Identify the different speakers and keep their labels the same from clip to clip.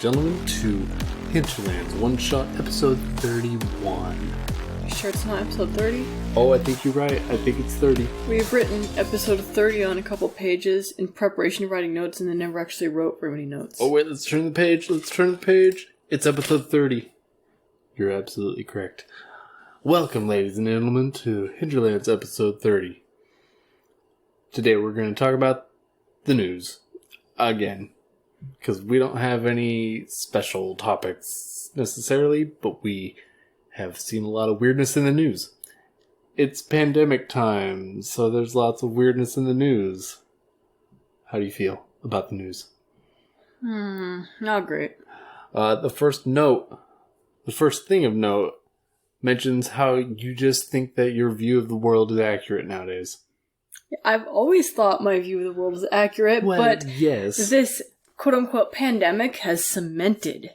Speaker 1: gentlemen, to Hinterlands One-Shot episode 31.
Speaker 2: You sure it's not episode 30?
Speaker 1: Oh, I think you're right. I think it's 30.
Speaker 2: We've written episode 30 on a couple pages in preparation of writing notes and then never actually wrote very many notes.
Speaker 1: Oh, wait, let's turn the page. It's episode 30. You're absolutely correct. Welcome, ladies and gentlemen, to Hinterlands episode 30. Today we're going to talk about the news. Again. Because we don't have any special topics necessarily, but we have seen a lot of weirdness in the news. It's pandemic time, so there's lots of weirdness in the news. How do you feel about the news?
Speaker 2: Not great.
Speaker 1: The first thing of note, mentions how you just think that your view of the world is accurate nowadays.
Speaker 2: I've always thought my view of the world is accurate, but
Speaker 1: yes.
Speaker 2: This quote-unquote pandemic has cemented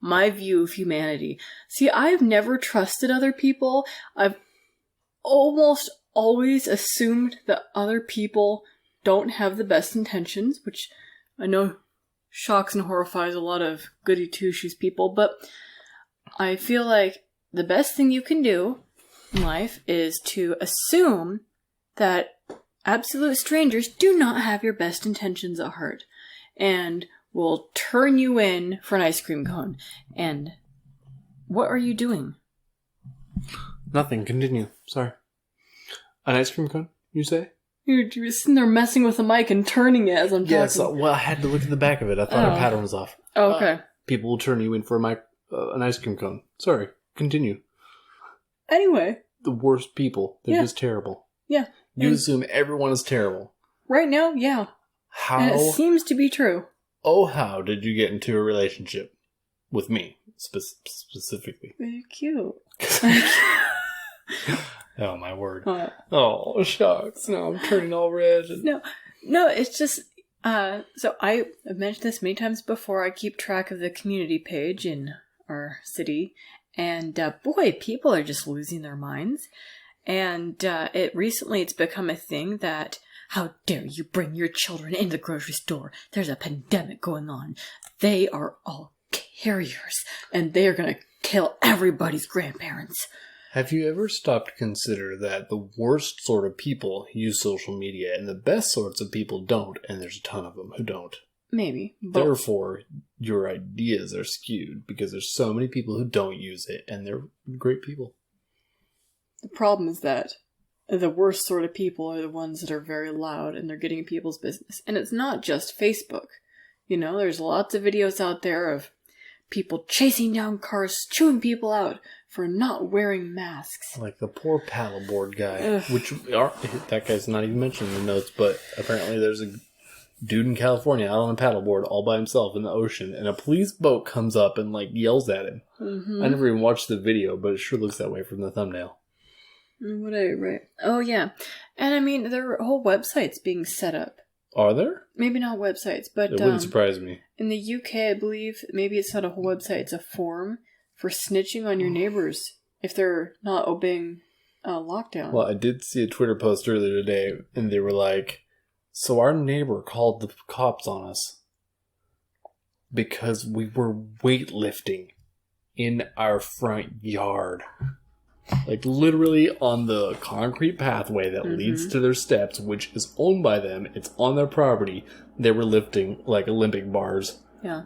Speaker 2: my view of humanity. See, I've never trusted other people. I've almost always assumed that other people don't have the best intentions, which I know shocks and horrifies a lot of goody two-shoes people, but I feel like the best thing you can do in life is to assume that absolute strangers do not have your best intentions at heart and will turn you in for an ice cream cone. And what are you doing?
Speaker 1: Nothing. Continue. Sorry. An ice cream cone, you say?
Speaker 2: You're sitting there messing with the mic and turning it as I'm talking.
Speaker 1: Yes, well, I had to look at the back of it. I thought our pattern was off.
Speaker 2: Oh, okay.
Speaker 1: People will turn you in for an ice cream cone. Sorry. Continue.
Speaker 2: Anyway.
Speaker 1: The worst people. They're just terrible.
Speaker 2: Yeah.
Speaker 1: You assume everyone is terrible.
Speaker 2: Right now, yeah.
Speaker 1: How?
Speaker 2: And it seems to be true.
Speaker 1: Oh, how did you get into a relationship with me, specifically?
Speaker 2: Very cute.
Speaker 1: Oh, my word. Oh, shucks. No, I'm turning all red.
Speaker 2: No, it's just, so I've mentioned this many times before. I keep track of the community page in our city, and boy, people are just losing their minds. And it's become a thing that, how dare you bring your children into the grocery store? There's a pandemic going on. They are all carriers, and they are going to kill everybody's grandparents.
Speaker 1: Have you ever stopped to consider that the worst sort of people use social media and the best sorts of people don't, and there's a ton of them who don't?
Speaker 2: Maybe.
Speaker 1: Therefore, your ideas are skewed because there's so many people who don't use it, and they're great people.
Speaker 2: The problem is that the worst sort of people are the ones that are very loud and they're getting in people's business. And it's not just Facebook. You know, there's lots of videos out there of people chasing down cars, chewing people out for not wearing masks.
Speaker 1: Like the poor paddleboard guy, that guy's not even mentioned in the notes, but apparently there's a dude in California out on a paddleboard all by himself in the ocean, and a police boat comes up and yells at him. Mm-hmm. I never even watched the video, but it sure looks that way from the thumbnail.
Speaker 2: Right. Oh, yeah. And I mean, there are whole websites being set up.
Speaker 1: Are there?
Speaker 2: Maybe not websites, but...
Speaker 1: It wouldn't surprise me.
Speaker 2: In the UK, I believe, maybe it's not a whole website, it's a forum for snitching on your neighbors if they're not obeying lockdown.
Speaker 1: Well, I did see a Twitter post earlier today, and they were like, so our neighbor called the cops on us because we were weightlifting in our front yard. Literally on the concrete pathway that leads to their steps, which is owned by them. It's on their property. They were lifting, Olympic bars.
Speaker 2: Yeah.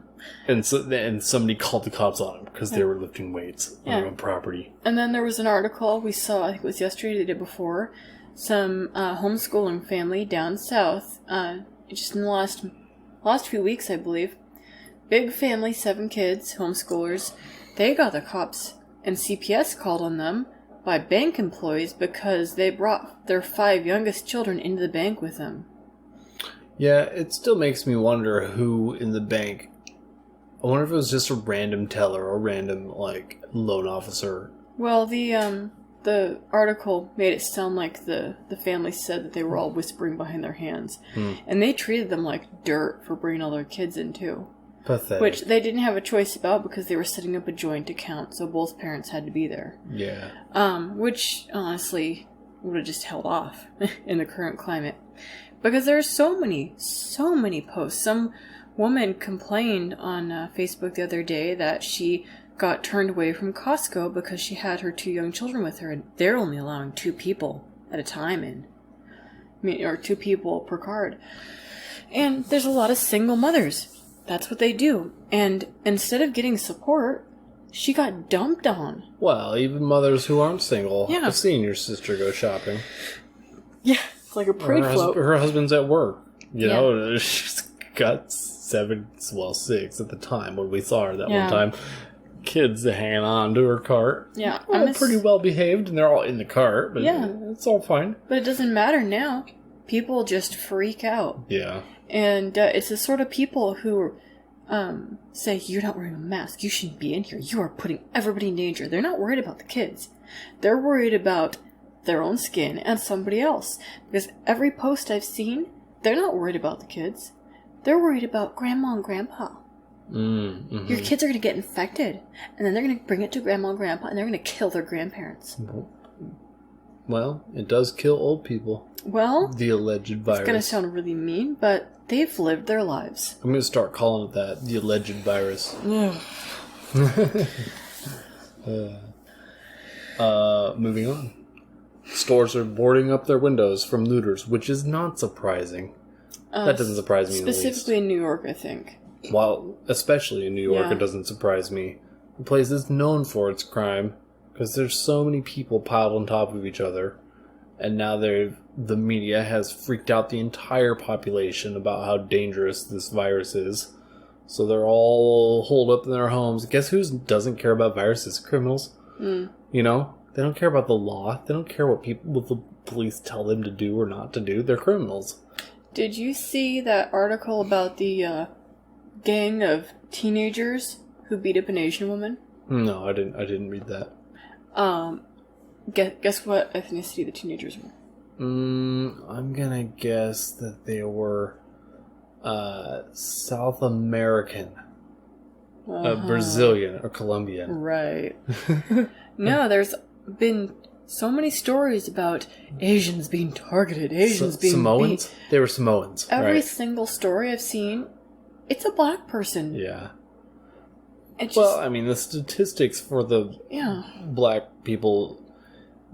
Speaker 1: And somebody called the cops on them because they were lifting weights on their own property.
Speaker 2: And then there was an article we saw, I think it was yesterday or the day before, some homeschooling family down south, just in the last few weeks, I believe. Big family, 7 kids, homeschoolers. They got the cops and CPS called on them by bank employees because they brought their 5 youngest children into the bank with them.
Speaker 1: Yeah, it still makes me wonder who in the bank. I wonder if it was just a random teller or a random, loan officer.
Speaker 2: Well, the article made it sound like the family said that they were all whispering behind their hands. And they treated them like dirt for bringing all their kids in, too.
Speaker 1: Pathetic.
Speaker 2: Which they didn't have a choice about because they were setting up a joint account, so both parents had to be there.
Speaker 1: Yeah.
Speaker 2: Which, honestly, would have just held off in the current climate. Because there are so many posts. Some woman complained on Facebook the other day that she got turned away from Costco because she had her 2 young children with her, and they're only allowing 2 people at a time in. Or 2 people per card. And there's a lot of single mothers. That's what they do. And instead of getting support, she got dumped on.
Speaker 1: Well, even mothers who aren't single.
Speaker 2: Yeah.
Speaker 1: I've seen your sister go shopping.
Speaker 2: Yeah, it's like a parade float.
Speaker 1: Her husband's at work. You know, she's got 6 at the time when we saw her that one time. Kids hanging on to her cart.
Speaker 2: Yeah.
Speaker 1: All pretty well behaved, and they're all in the cart, but it's all fine.
Speaker 2: But it doesn't matter now. People just freak out.
Speaker 1: Yeah.
Speaker 2: And it's the sort of people who say, you're not wearing a mask, you shouldn't be in here, you are putting everybody in danger. They're not worried about the kids. They're worried about their own skin and somebody else. Because every post I've seen, they're not worried about the kids. They're worried about grandma and grandpa.
Speaker 1: Mm-hmm.
Speaker 2: Your kids are going to get infected, and then they're going to bring it to grandma and grandpa, and they're going to kill their grandparents.
Speaker 1: Well, it does kill old people.
Speaker 2: Well,
Speaker 1: the alleged virus.
Speaker 2: It's going to sound really mean, but they've lived their lives.
Speaker 1: I'm going to start calling it that, the alleged virus. Moving on. Stores are boarding up their windows from looters, which is not surprising. That doesn't surprise me in the least.
Speaker 2: Specifically in New York, I think.
Speaker 1: Well, especially in New York, it doesn't surprise me. The place is known for its crime, because there's so many people piled on top of each other. And now the media has freaked out the entire population about how dangerous this virus is. So they're all holed up in their homes. Guess who doesn't care about viruses? Criminals. You know? They don't care about the law. They don't care what the police tell them to do or not to do. They're criminals.
Speaker 2: Did you see that article about the gang of teenagers who beat up an Asian woman?
Speaker 1: No, I didn't read that.
Speaker 2: Guess what ethnicity the teenagers were?
Speaker 1: I'm gonna guess that they were South American, Brazilian or Colombian.
Speaker 2: Right. No, there's been so many stories about Asians being targeted, Asians being
Speaker 1: Samoans?
Speaker 2: beat.
Speaker 1: They were Samoans.
Speaker 2: Every single story I've seen, it's a black person.
Speaker 1: Yeah.
Speaker 2: Just,
Speaker 1: well, I mean, the statistics for the black people,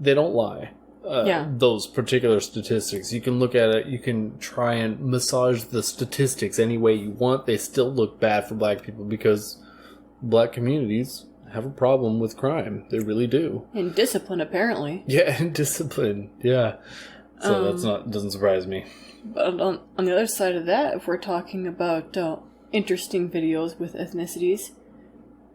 Speaker 1: they don't lie. Those particular statistics. You can look at it, you can try and massage the statistics any way you want. They still look bad for black people because black communities have a problem with crime. They really do.
Speaker 2: And discipline, apparently.
Speaker 1: Yeah, and discipline. Yeah. So doesn't surprise me.
Speaker 2: But on the other side of that, if we're talking about interesting videos with ethnicities,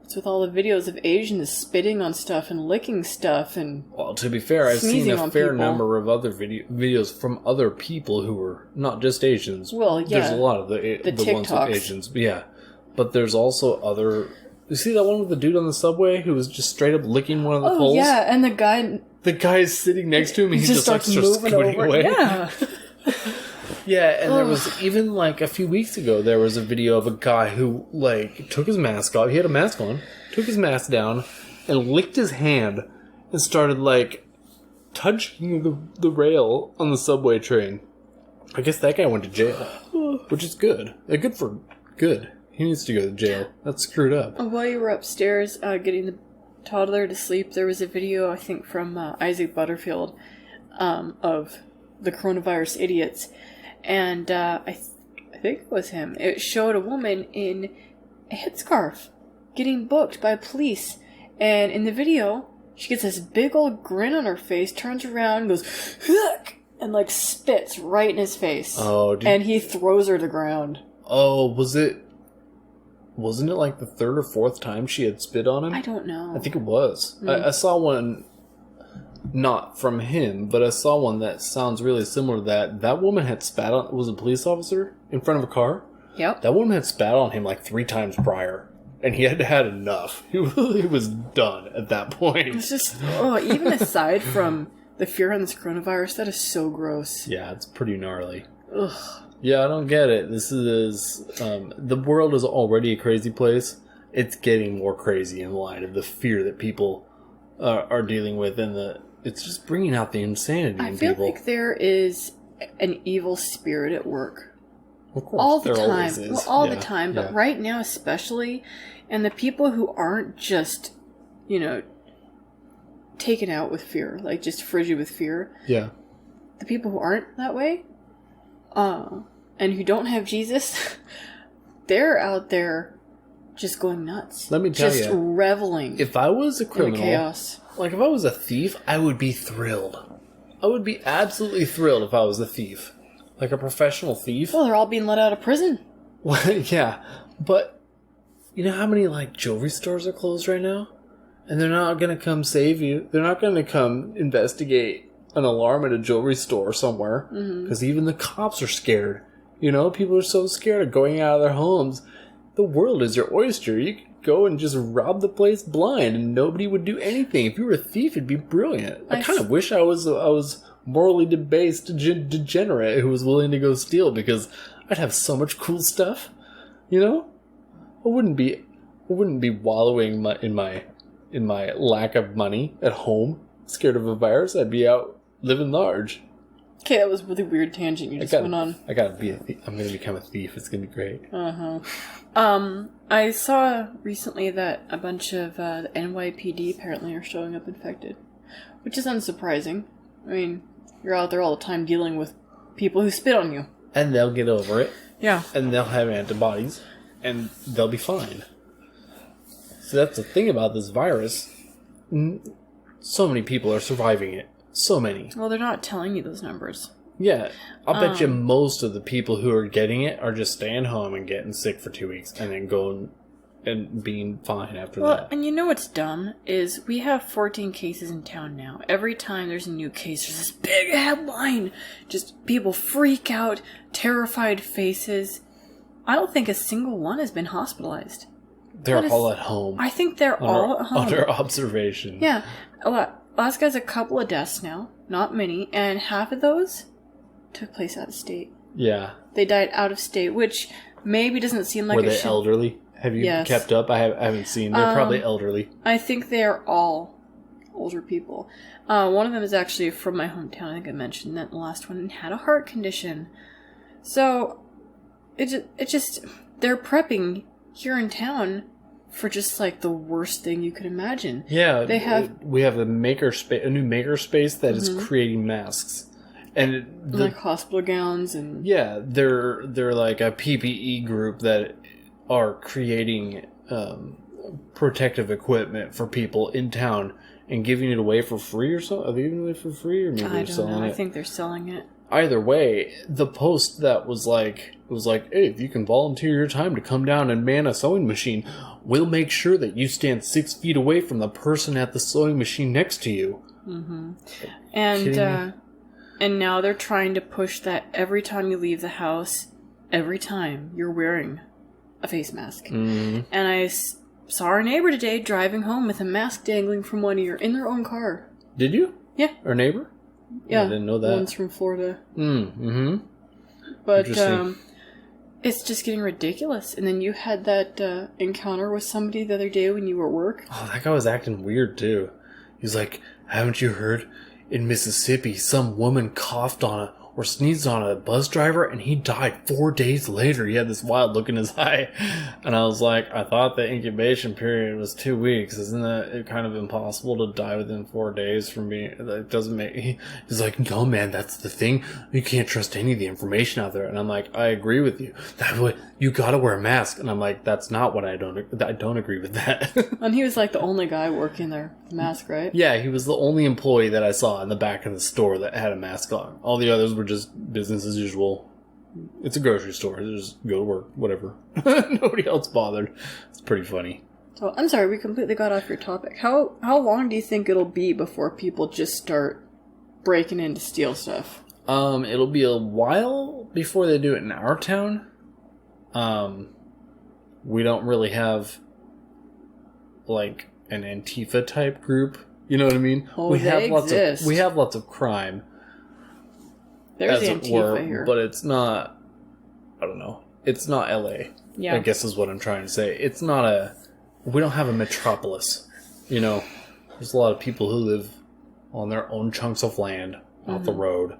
Speaker 2: it's with all the videos of Asians spitting on stuff and licking stuff and
Speaker 1: well, to be fair, I've seen a fair
Speaker 2: people.
Speaker 1: number of other videos from other people who were not just Asians.
Speaker 2: Well, yeah.
Speaker 1: There's a lot of the ones with Asians. Yeah. But there's also other... You see that one with the dude on the subway who was just straight up licking one of the poles?
Speaker 2: Oh, yeah, and the guy...
Speaker 1: The guy is sitting next to him and he just starts moving over. Away.
Speaker 2: Yeah.
Speaker 1: Yeah, and there was even, like, a few weeks ago, there was a video of a guy who, like, took his mask off. He had a mask on, took his mask down, and licked his hand and started, like, touching the rail on the subway train. I guess that guy went to jail, which is good. Good. He needs to go to jail. That's screwed up.
Speaker 2: While you were upstairs getting the toddler to sleep, there was a video, I think, from Isaac Butterfield of the coronavirus idiots. And I think it was him. It showed a woman in a headscarf getting booked by police. And in the video, she gets this big old grin on her face, turns around, goes, "Ugh!" and like spits right in his face.
Speaker 1: Oh,
Speaker 2: and he throws her to the ground.
Speaker 1: Oh, wasn't it like the third or fourth time she had spit on him?
Speaker 2: I don't know.
Speaker 1: I think it was. I saw one, not from him, but I saw one that sounds really similar to that. That woman had spat on, was a police officer in front of a car?
Speaker 2: Yep.
Speaker 1: That woman had spat on him like 3 times prior. And he had had enough. He was done at that point.
Speaker 2: It's just, even aside from the fear on this coronavirus, that is so gross.
Speaker 1: Yeah, it's pretty gnarly.
Speaker 2: Ugh.
Speaker 1: Yeah, I don't get it. This is, the world is already a crazy place. It's getting more crazy in light of the fear that people are dealing with, and it's just bringing out the insanity in people.
Speaker 2: I feel like there is an evil spirit at work.
Speaker 1: Of course,
Speaker 2: all the
Speaker 1: there
Speaker 2: time.
Speaker 1: always is.
Speaker 2: Well, all
Speaker 1: Yeah,
Speaker 2: the time, but
Speaker 1: yeah.
Speaker 2: right now especially, and the people who aren't just, taken out with fear, like just frigid with fear.
Speaker 1: Yeah.
Speaker 2: The people who aren't that way, and who don't have Jesus, they're out there just going nuts.
Speaker 1: Let me tell you,
Speaker 2: just reveling
Speaker 1: if I was a
Speaker 2: in the
Speaker 1: criminal,
Speaker 2: chaos.
Speaker 1: like if I was a thief, I would be thrilled. I would be absolutely thrilled if I was a thief. Like a professional thief.
Speaker 2: Well, they're all being let out of prison.
Speaker 1: Well, yeah, but you know how many like jewelry stores are closed right now? And they're not going to come save you. They're not going to come investigate an alarm at a jewelry store somewhere. Because even the cops are scared. People are so scared of going out of their homes. The world is your oyster. You could go and just rob the place blind and nobody would do anything. If you were a thief, it'd be brilliant. I kind of wish I was morally debased degenerate who was willing to go steal, because I'd have so much cool stuff. I wouldn't be wallowing in my lack of money at home, scared of a virus. I'd be out living large.
Speaker 2: Okay, that was a really weird tangent you just went on.
Speaker 1: I gotta be a thief. I'm gonna become a thief. It's gonna be great.
Speaker 2: I saw recently that a bunch of the NYPD apparently are showing up infected, which is unsurprising. I mean, you're out there all the time dealing with people who spit on you.
Speaker 1: And they'll get over it.
Speaker 2: Yeah.
Speaker 1: And they'll have antibodies. And they'll be fine. So that's the thing about this virus. So many people are surviving it. So many.
Speaker 2: Well, they're not telling you those numbers.
Speaker 1: Yeah. I'll bet you most of the people who are getting it are just staying home and getting sick for 2 weeks and then going and being fine after that.
Speaker 2: And you know what's dumb is we have 14 cases in town now. Every time there's a new case, there's this big headline. Just people freak out, terrified faces. I don't think a single one has been hospitalized.
Speaker 1: They're all at home.
Speaker 2: I think they're all at home.
Speaker 1: Under observation.
Speaker 2: Yeah. Alaska's a couple of deaths now. Not many. And half of those took place out of state.
Speaker 1: Yeah.
Speaker 2: They died out of state, which maybe doesn't seem like
Speaker 1: Were they elderly? Have you kept up? I haven't seen. They're probably elderly.
Speaker 2: I think they're all older people. One of them is actually from my hometown. I think I mentioned that in the last one, and had a heart condition. So it just they're prepping here in town for just like the worst thing you could imagine.
Speaker 1: Yeah, we have a new makerspace that is creating masks, and
Speaker 2: like hospital gowns and
Speaker 1: they're like a PPE group that are creating protective equipment for people in town and giving it away for free or so. Are they giving it away for free, or maybe they're selling it?
Speaker 2: I think they're selling it.
Speaker 1: Either way, the post that was like, hey, if you can volunteer your time to come down and man a sewing machine, we'll make sure that you stand 6 feet away from the person at the sewing machine next to you.
Speaker 2: Mm-hmm. And now they're trying to push that every time you leave the house, every time you're wearing a face mask. Mm-hmm. And I saw our neighbor today driving home with a mask dangling from one ear in their own car.
Speaker 1: Did you?
Speaker 2: Yeah.
Speaker 1: Our neighbor?
Speaker 2: Yeah,
Speaker 1: I didn't know that.
Speaker 2: One's from Florida.
Speaker 1: Mm-hmm.
Speaker 2: But it's just getting ridiculous. And then you had that encounter with somebody the other day when you were at work.
Speaker 1: Oh, that guy was acting weird too. He's like, haven't you heard? In Mississippi, some woman coughed on or sneezed on a bus driver, and he died 4 days later. He had this wild look in his eye. And I was like, I thought the incubation period was 2 weeks. Isn't that kind of impossible to die within 4 days from being... That doesn't make... He's like, no, man, that's the thing. You can't trust any of the information out there. And I'm like, I agree with you. That way, you gotta wear a mask. And I'm like, that's not what I don't agree with that.
Speaker 2: And he was like the only guy working there with a mask, right?
Speaker 1: Yeah, he was the only employee that I saw in the back of the store that had a mask on. All the others were just business as usual. It's a grocery store. They just go to work, whatever. Nobody else bothered. It's pretty funny.
Speaker 2: So I'm sorry, we completely got off your topic. How long do you think it'll be before people just start breaking in to steal stuff?
Speaker 1: It'll be a while before they do it in our town. We don't really have like an Antifa type group. You know what I mean?
Speaker 2: Oh, we
Speaker 1: have lots of crime.
Speaker 2: There's Antifa here.
Speaker 1: But it's not, I don't know. It's not LA.
Speaker 2: Yeah.
Speaker 1: I guess is what I'm trying to say. It's not we don't have a metropolis. You know, there's a lot of people who live on their own chunks of land off the road.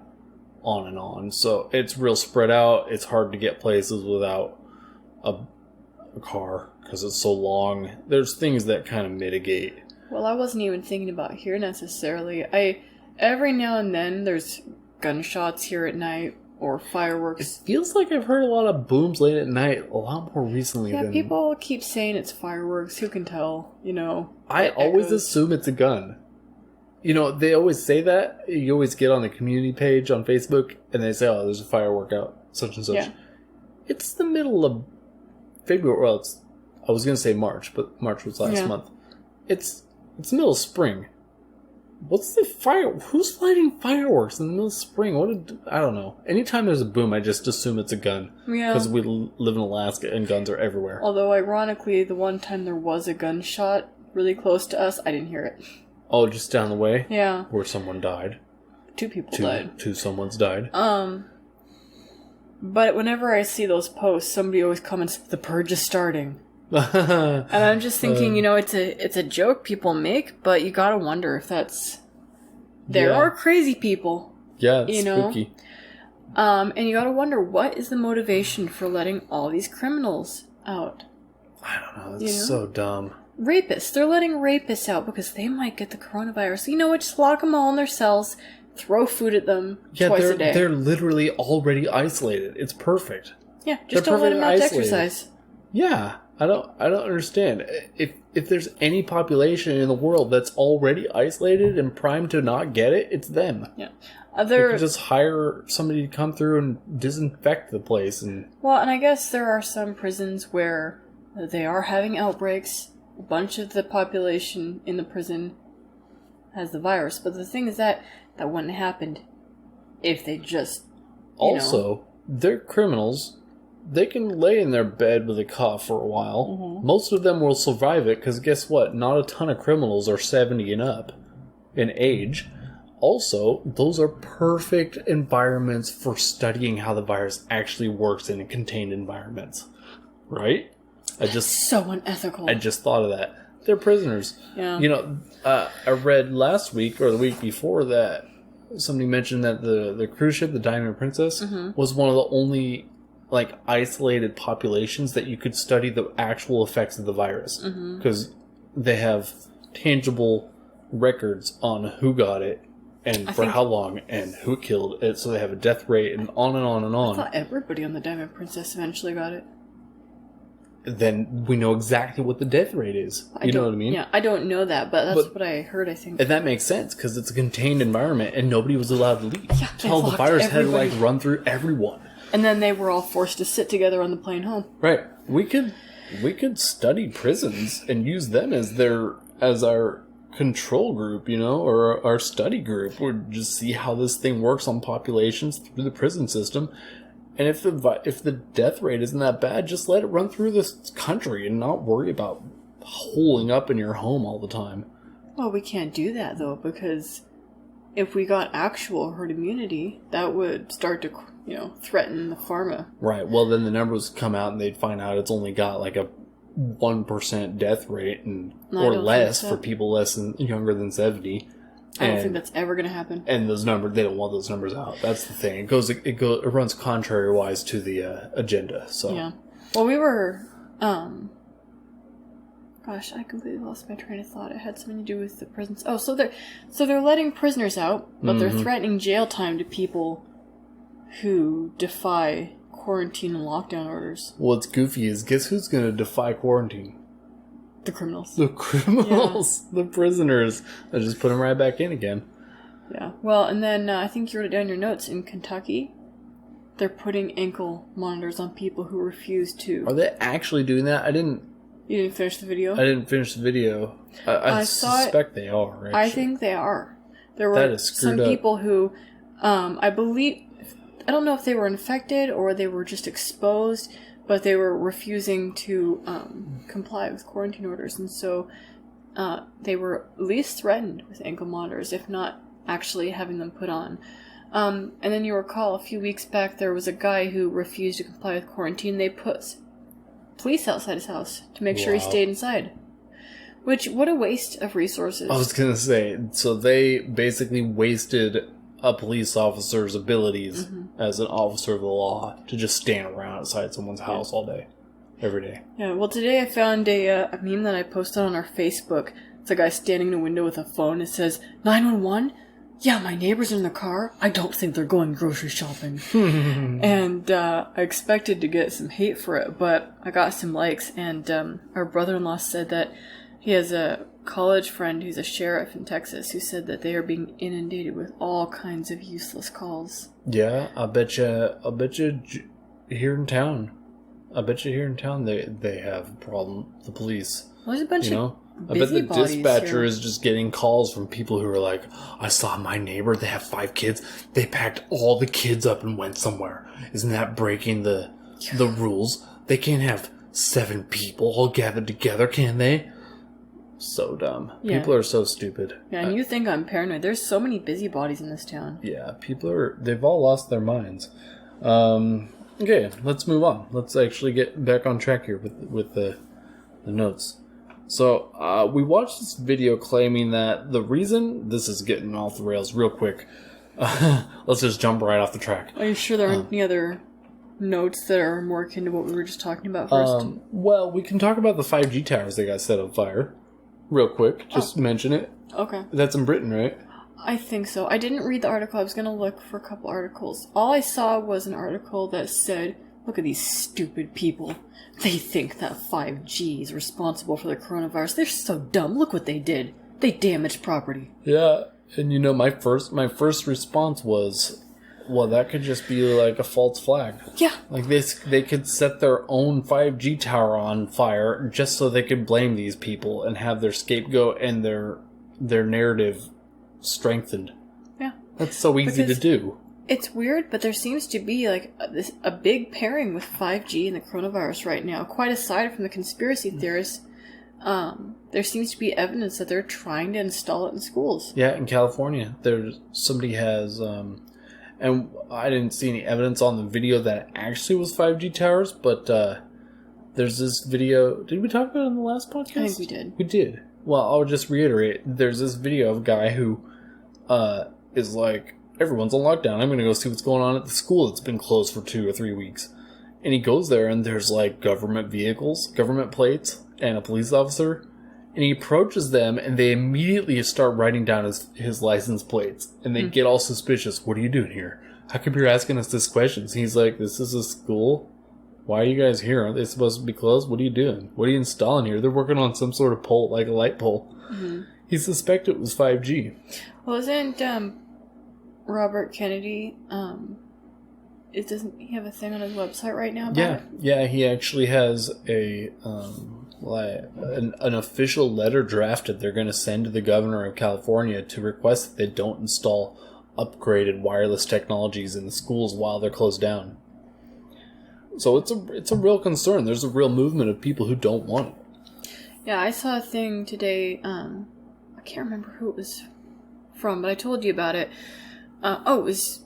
Speaker 1: on and on. So it's real spread out. It's hard to get places without a car because it's so long. There's things that kind of mitigate.
Speaker 2: Well, I wasn't even thinking about here necessarily. Every now and then there's gunshots here at night or fireworks.
Speaker 1: It feels like I've heard a lot of booms late at night a lot more recently
Speaker 2: Yeah,
Speaker 1: than...
Speaker 2: people keep saying it's fireworks. Who can tell,
Speaker 1: I always
Speaker 2: echoes.
Speaker 1: assume it's a gun. They always say that. You always get on the community page on Facebook and they say, oh, there's a firework out, such and such. Yeah. It's the middle of February. Well, I was going to say March, but March was last month. It's middle of spring. What's the fire? Who's lighting fireworks in the middle of spring? I don't know. Anytime there's a boom, I just assume it's a gun. Yeah. Because we live in Alaska and guns are everywhere.
Speaker 2: Although, ironically, the one time there was a gunshot really close to us, I didn't hear it.
Speaker 1: Oh, just down the way?
Speaker 2: Yeah.
Speaker 1: Where someone died.
Speaker 2: 2 people died.
Speaker 1: 2 someone's died.
Speaker 2: But whenever I see those posts, somebody always comments, "The purge is starting." And I'm just thinking, it's a joke people make, but you gotta wonder if that's... There are crazy people.
Speaker 1: Yeah, it's spooky.
Speaker 2: And you gotta wonder, what is the motivation for letting all these criminals out?
Speaker 1: I don't know, it's so dumb.
Speaker 2: Rapists. They're letting rapists out because they might get the coronavirus. You know what? Just lock them all in their cells, throw food at them twice a day.
Speaker 1: They're literally already isolated. It's perfect.
Speaker 2: Yeah, just don't let them out to exercise.
Speaker 1: Yeah. I don't understand. If there's any population in the world that's already isolated and primed to not get it, it's them.
Speaker 2: Yeah.
Speaker 1: You could just hire somebody to come through and disinfect the place.
Speaker 2: Well, and I guess there are some prisons where they are having outbreaks. A bunch of the population in the prison has the virus. But the thing is that wouldn't have happened if they just,
Speaker 1: they're criminals. They can lay in their bed with a cough for a while. Mm-hmm. Most of them will survive it because guess what? Not a ton of criminals are 70 and up in age. Also, those are perfect environments for studying how the virus actually works in contained environments. Right?
Speaker 2: So unethical.
Speaker 1: I just thought of that. They're prisoners.
Speaker 2: Yeah.
Speaker 1: I read last week or the week before that somebody mentioned that the cruise ship, the Diamond Princess, was one of the only isolated populations that you could study the actual effects of the virus. Because they have tangible records on who got it and how long and who killed it. So they have a death rate and on and on and on.
Speaker 2: I thought everybody on the Diamond Princess eventually got it.
Speaker 1: Then we know exactly what the death rate is. You know what I mean?
Speaker 2: Yeah, I don't know that, but that's what I heard, I think.
Speaker 1: And that makes sense, because it's a contained environment, and nobody was allowed to leave.
Speaker 2: Yeah,
Speaker 1: so the virus had to, run through everyone.
Speaker 2: And then they were all forced to sit together on the plane home.
Speaker 1: Right. We could study prisons and use them as our control group, or our study group, or just see how this thing works on populations through the prison system. And if the death rate isn't that bad, just let it run through this country and not worry about holing up in your home all the time.
Speaker 2: Well, we can't do that, though, because if we got actual herd immunity, that would start to, threaten the pharma.
Speaker 1: Right. Well, then the numbers come out and they'd find out it's only got a 1% death rate or less for people younger than 70.
Speaker 2: I don't think that's ever going to happen.
Speaker 1: And those numbers, they don't want those numbers out. That's the thing. It runs contrary-wise to the agenda. So
Speaker 2: yeah. Well, we were. Gosh, I completely lost my train of thought. It had something to do with the prisons. Oh, so they're letting prisoners out, but they're threatening jail time to people who defy quarantine and lockdown orders.
Speaker 1: What's goofy is, guess who's going to defy quarantine?
Speaker 2: The criminals.
Speaker 1: The criminals. Yeah. The prisoners. I just put them right back in again.
Speaker 2: Yeah. Well, and then I think you wrote it down in your notes. In Kentucky, they're putting ankle monitors on people who refuse to.
Speaker 1: Are they actually doing that? You
Speaker 2: didn't finish the video?
Speaker 1: I didn't finish the video. I suspect they are, actually.
Speaker 2: I think they are. There were some people who, I don't know if they were infected or they were just exposed, but they were refusing to comply with quarantine orders, and so they were at least threatened with ankle monitors, if not actually having them put on. And then you recall a few weeks back there was a guy who refused to comply with quarantine. They put police outside his house to make sure he stayed inside. Which, what a waste of resources.
Speaker 1: I was going to say, so they basically wasted a police officer's abilities as an officer of the law to just stand around outside someone's house all day, every day.
Speaker 2: Yeah, well, today I found a meme that I posted on our Facebook. It's a guy standing in a window with a phone. It says, 911? Yeah, my neighbors are in the car. I don't think they're going grocery shopping. And I expected to get some hate for it, but I got some likes. And our brother-in-law said that he has a college friend who's a sheriff in Texas who said that they are being inundated with all kinds of useless calls.
Speaker 1: Yeah, I bet you here in town. They have a problem with the police.
Speaker 2: Well, there's a bunch of
Speaker 1: I bet the dispatcher
Speaker 2: here.
Speaker 1: is just getting calls from people who are like, I saw my neighbor, they have 5 kids. They packed all the kids up and went somewhere. Isn't that breaking the rules? They can't have 7 people all gathered together, can they? So dumb.
Speaker 2: Yeah.
Speaker 1: People are so stupid.
Speaker 2: Yeah, and you think I'm paranoid. There's so many busybodies in this town.
Speaker 1: Yeah, they've all lost their minds. Okay, let's move on. Let's actually get back on track here with the notes. So, we watched this video claiming that the reason... This is getting off the rails real quick. Let's just jump right off the track.
Speaker 2: Are you sure there aren't any other notes that are more akin to what we were just talking about first?
Speaker 1: Well, we can talk about the 5G towers that got set on fire. Real quick. Just mention it.
Speaker 2: Okay.
Speaker 1: That's in Britain, right?
Speaker 2: I think so. I didn't read the article. I was going to look for a couple articles. All I saw was an article that said, look at these stupid people. They think that 5G is responsible for the coronavirus. They're so dumb. Look what they did. They damaged property.
Speaker 1: Yeah, and my first response was, well, that could just be like a false flag.
Speaker 2: Yeah.
Speaker 1: Like they could set their own 5G tower on fire just so they could blame these people and have their scapegoat and their narrative strengthened.
Speaker 2: Yeah.
Speaker 1: That's so easy to do.
Speaker 2: It's weird, but there seems to be like a big pairing with 5G and the coronavirus right now. Quite aside from the conspiracy theorists, there seems to be evidence that they're trying to install it in schools.
Speaker 1: Yeah, in California, somebody has, and I didn't see any evidence on the video that it actually was 5G towers, but there's this video. Did we talk about it in the last podcast?
Speaker 2: I think we did.
Speaker 1: We did. Well, I'll just reiterate. There's this video of a guy who is like, everyone's on lockdown. I'm going to go see what's going on at the school that's been closed for 2 or 3 weeks. And he goes there, and there's like government vehicles, government plates, and a police officer. And he approaches them, and they immediately start writing down his license plates. And they get all suspicious. What are you doing here? How come you're asking us this questions? He's like, this is a school? Why are you guys here? Aren't they supposed to be closed? What are you doing? What are you installing here? They're working on some sort of pole, like a light pole. Mm-hmm. He suspected it was 5G.
Speaker 2: Well, isn't Robert Kennedy, doesn't he have a thing on his website right now about it?
Speaker 1: Yeah, he actually has an official letter drafted they're going to send to the governor of California to request that they don't install upgraded wireless technologies in the schools while they're closed down. So it's a real concern. There's a real movement of people who don't want it.
Speaker 2: Yeah, I saw a thing today, I can't remember who it was from, but I told you about it. It was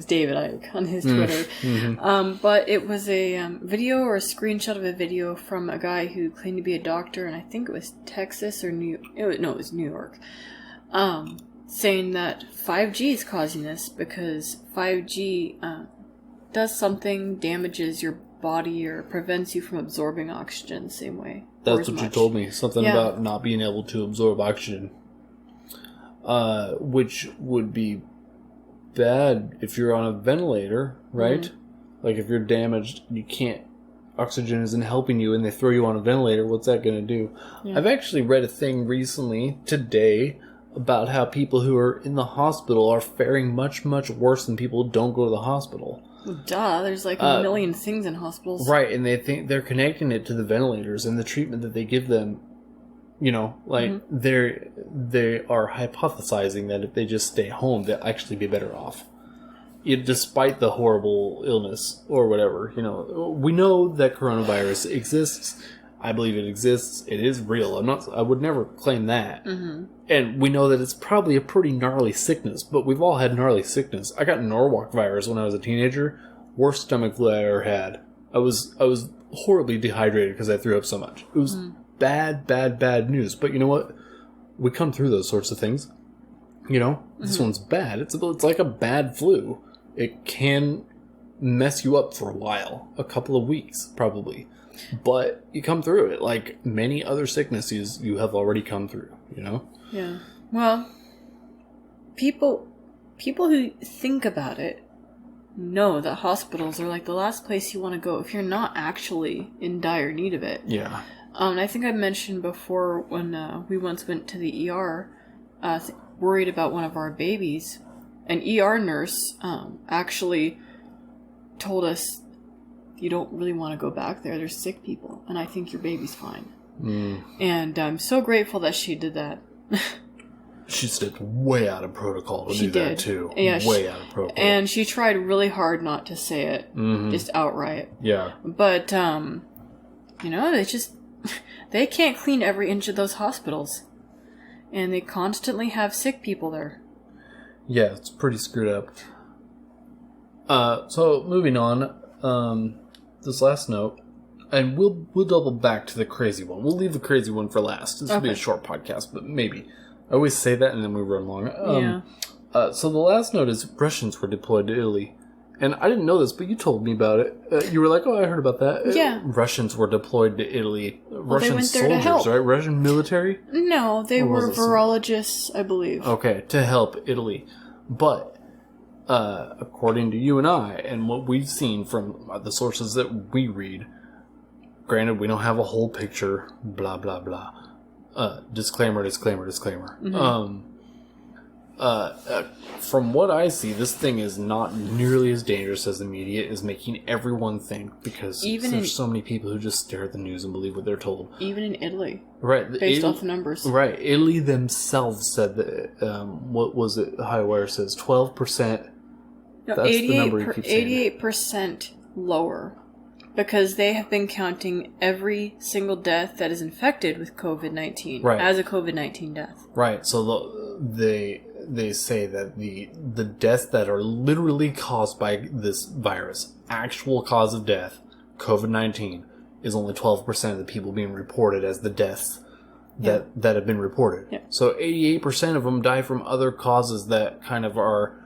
Speaker 2: David Icke on his Twitter. Mm-hmm. But it was a video or a screenshot of a video from a guy who claimed to be a doctor, and I think it was Texas or it was New York, saying that 5G is causing this because 5G does something, damages your body or prevents you from absorbing oxygen the same way.
Speaker 1: That's what you told me. Something about not being able to absorb oxygen. Which would be bad if you're on a ventilator, right? Mm-hmm. Like if you're damaged, oxygen isn't helping you and they throw you on a ventilator, what's that going to do? Yeah. I've actually read a thing recently, today, about how people who are in the hospital are faring much, much worse than people who don't go to the hospital.
Speaker 2: Well, duh, there's like a million things in hospitals.
Speaker 1: Right, and they think they're connecting it to the ventilators and the treatment that they give them. They are hypothesizing that if they just stay home, they'll actually be better off. Despite the horrible illness or whatever, we know that coronavirus exists. I believe it exists. It is real. I would never claim that. Mm-hmm. And we know that it's probably a pretty gnarly sickness, but we've all had gnarly sickness. I got Norwalk virus when I was a teenager. Worst stomach flu I ever had. I was horribly dehydrated because I threw up so much. It was bad news. But you know what? We come through those sorts of things. You know, this one's bad. It's like a bad flu. It can mess you up for a while, a couple of weeks probably, but you come through it like many other sicknesses you have already come through. You know.
Speaker 2: Yeah. Well, people who think about it know that hospitals are like the last place you want to go if you're not actually in dire need of it.
Speaker 1: Yeah.
Speaker 2: I think I mentioned before when we once went to the ER, worried about one of our babies. An ER nurse actually told us, you don't really want to go back there. There's sick people, and I think your baby's fine. And I'm so grateful that she did that.
Speaker 1: She stepped way out of protocol to do that, too.
Speaker 2: Yeah,
Speaker 1: way out of protocol.
Speaker 2: And she tried really hard not to say it, just outright.
Speaker 1: Yeah.
Speaker 2: But, you know, they can't clean every inch of those hospitals. And they constantly have sick people there.
Speaker 1: Yeah, it's pretty screwed up. So, moving on, this last note, and we'll double back to the crazy one. We'll leave the crazy one for last. This will be a short podcast, but maybe. I always say that and then we run long. So the last note is Russians were deployed to Italy. And I didn't know this, but you told me about it. You were like, oh, I heard about that.
Speaker 2: Yeah.
Speaker 1: Russians were deployed to Italy. Russian
Speaker 2: they went there to
Speaker 1: soldiers,
Speaker 2: help.
Speaker 1: right? Russian military?
Speaker 2: No, they were virologists, I believe.
Speaker 1: Okay, to help Italy. But, according to you and I, and what we've seen from the sources that we read, granted, we don't have a whole picture, blah, blah, blah. Disclaimer. From what I see, this thing is not nearly as dangerous as the media is making everyone think, because there's so many people who just stare at the news and believe what they're told.
Speaker 2: Even in Italy.
Speaker 1: Right.
Speaker 2: Based off the numbers.
Speaker 1: Right. Italy themselves said that, what was it, Highwire says, 12%.
Speaker 2: No,
Speaker 1: that's the number you keep saying.
Speaker 2: 88% lower. Because they have been counting every single death that is infected with COVID-19 as a COVID-19 death.
Speaker 1: Right. So they say that the deaths that are literally caused by this virus, actual cause of death, COVID-19, is only 12% of the people being reported as the deaths that have been reported. Yeah. So 88% of them die from other causes that kind of are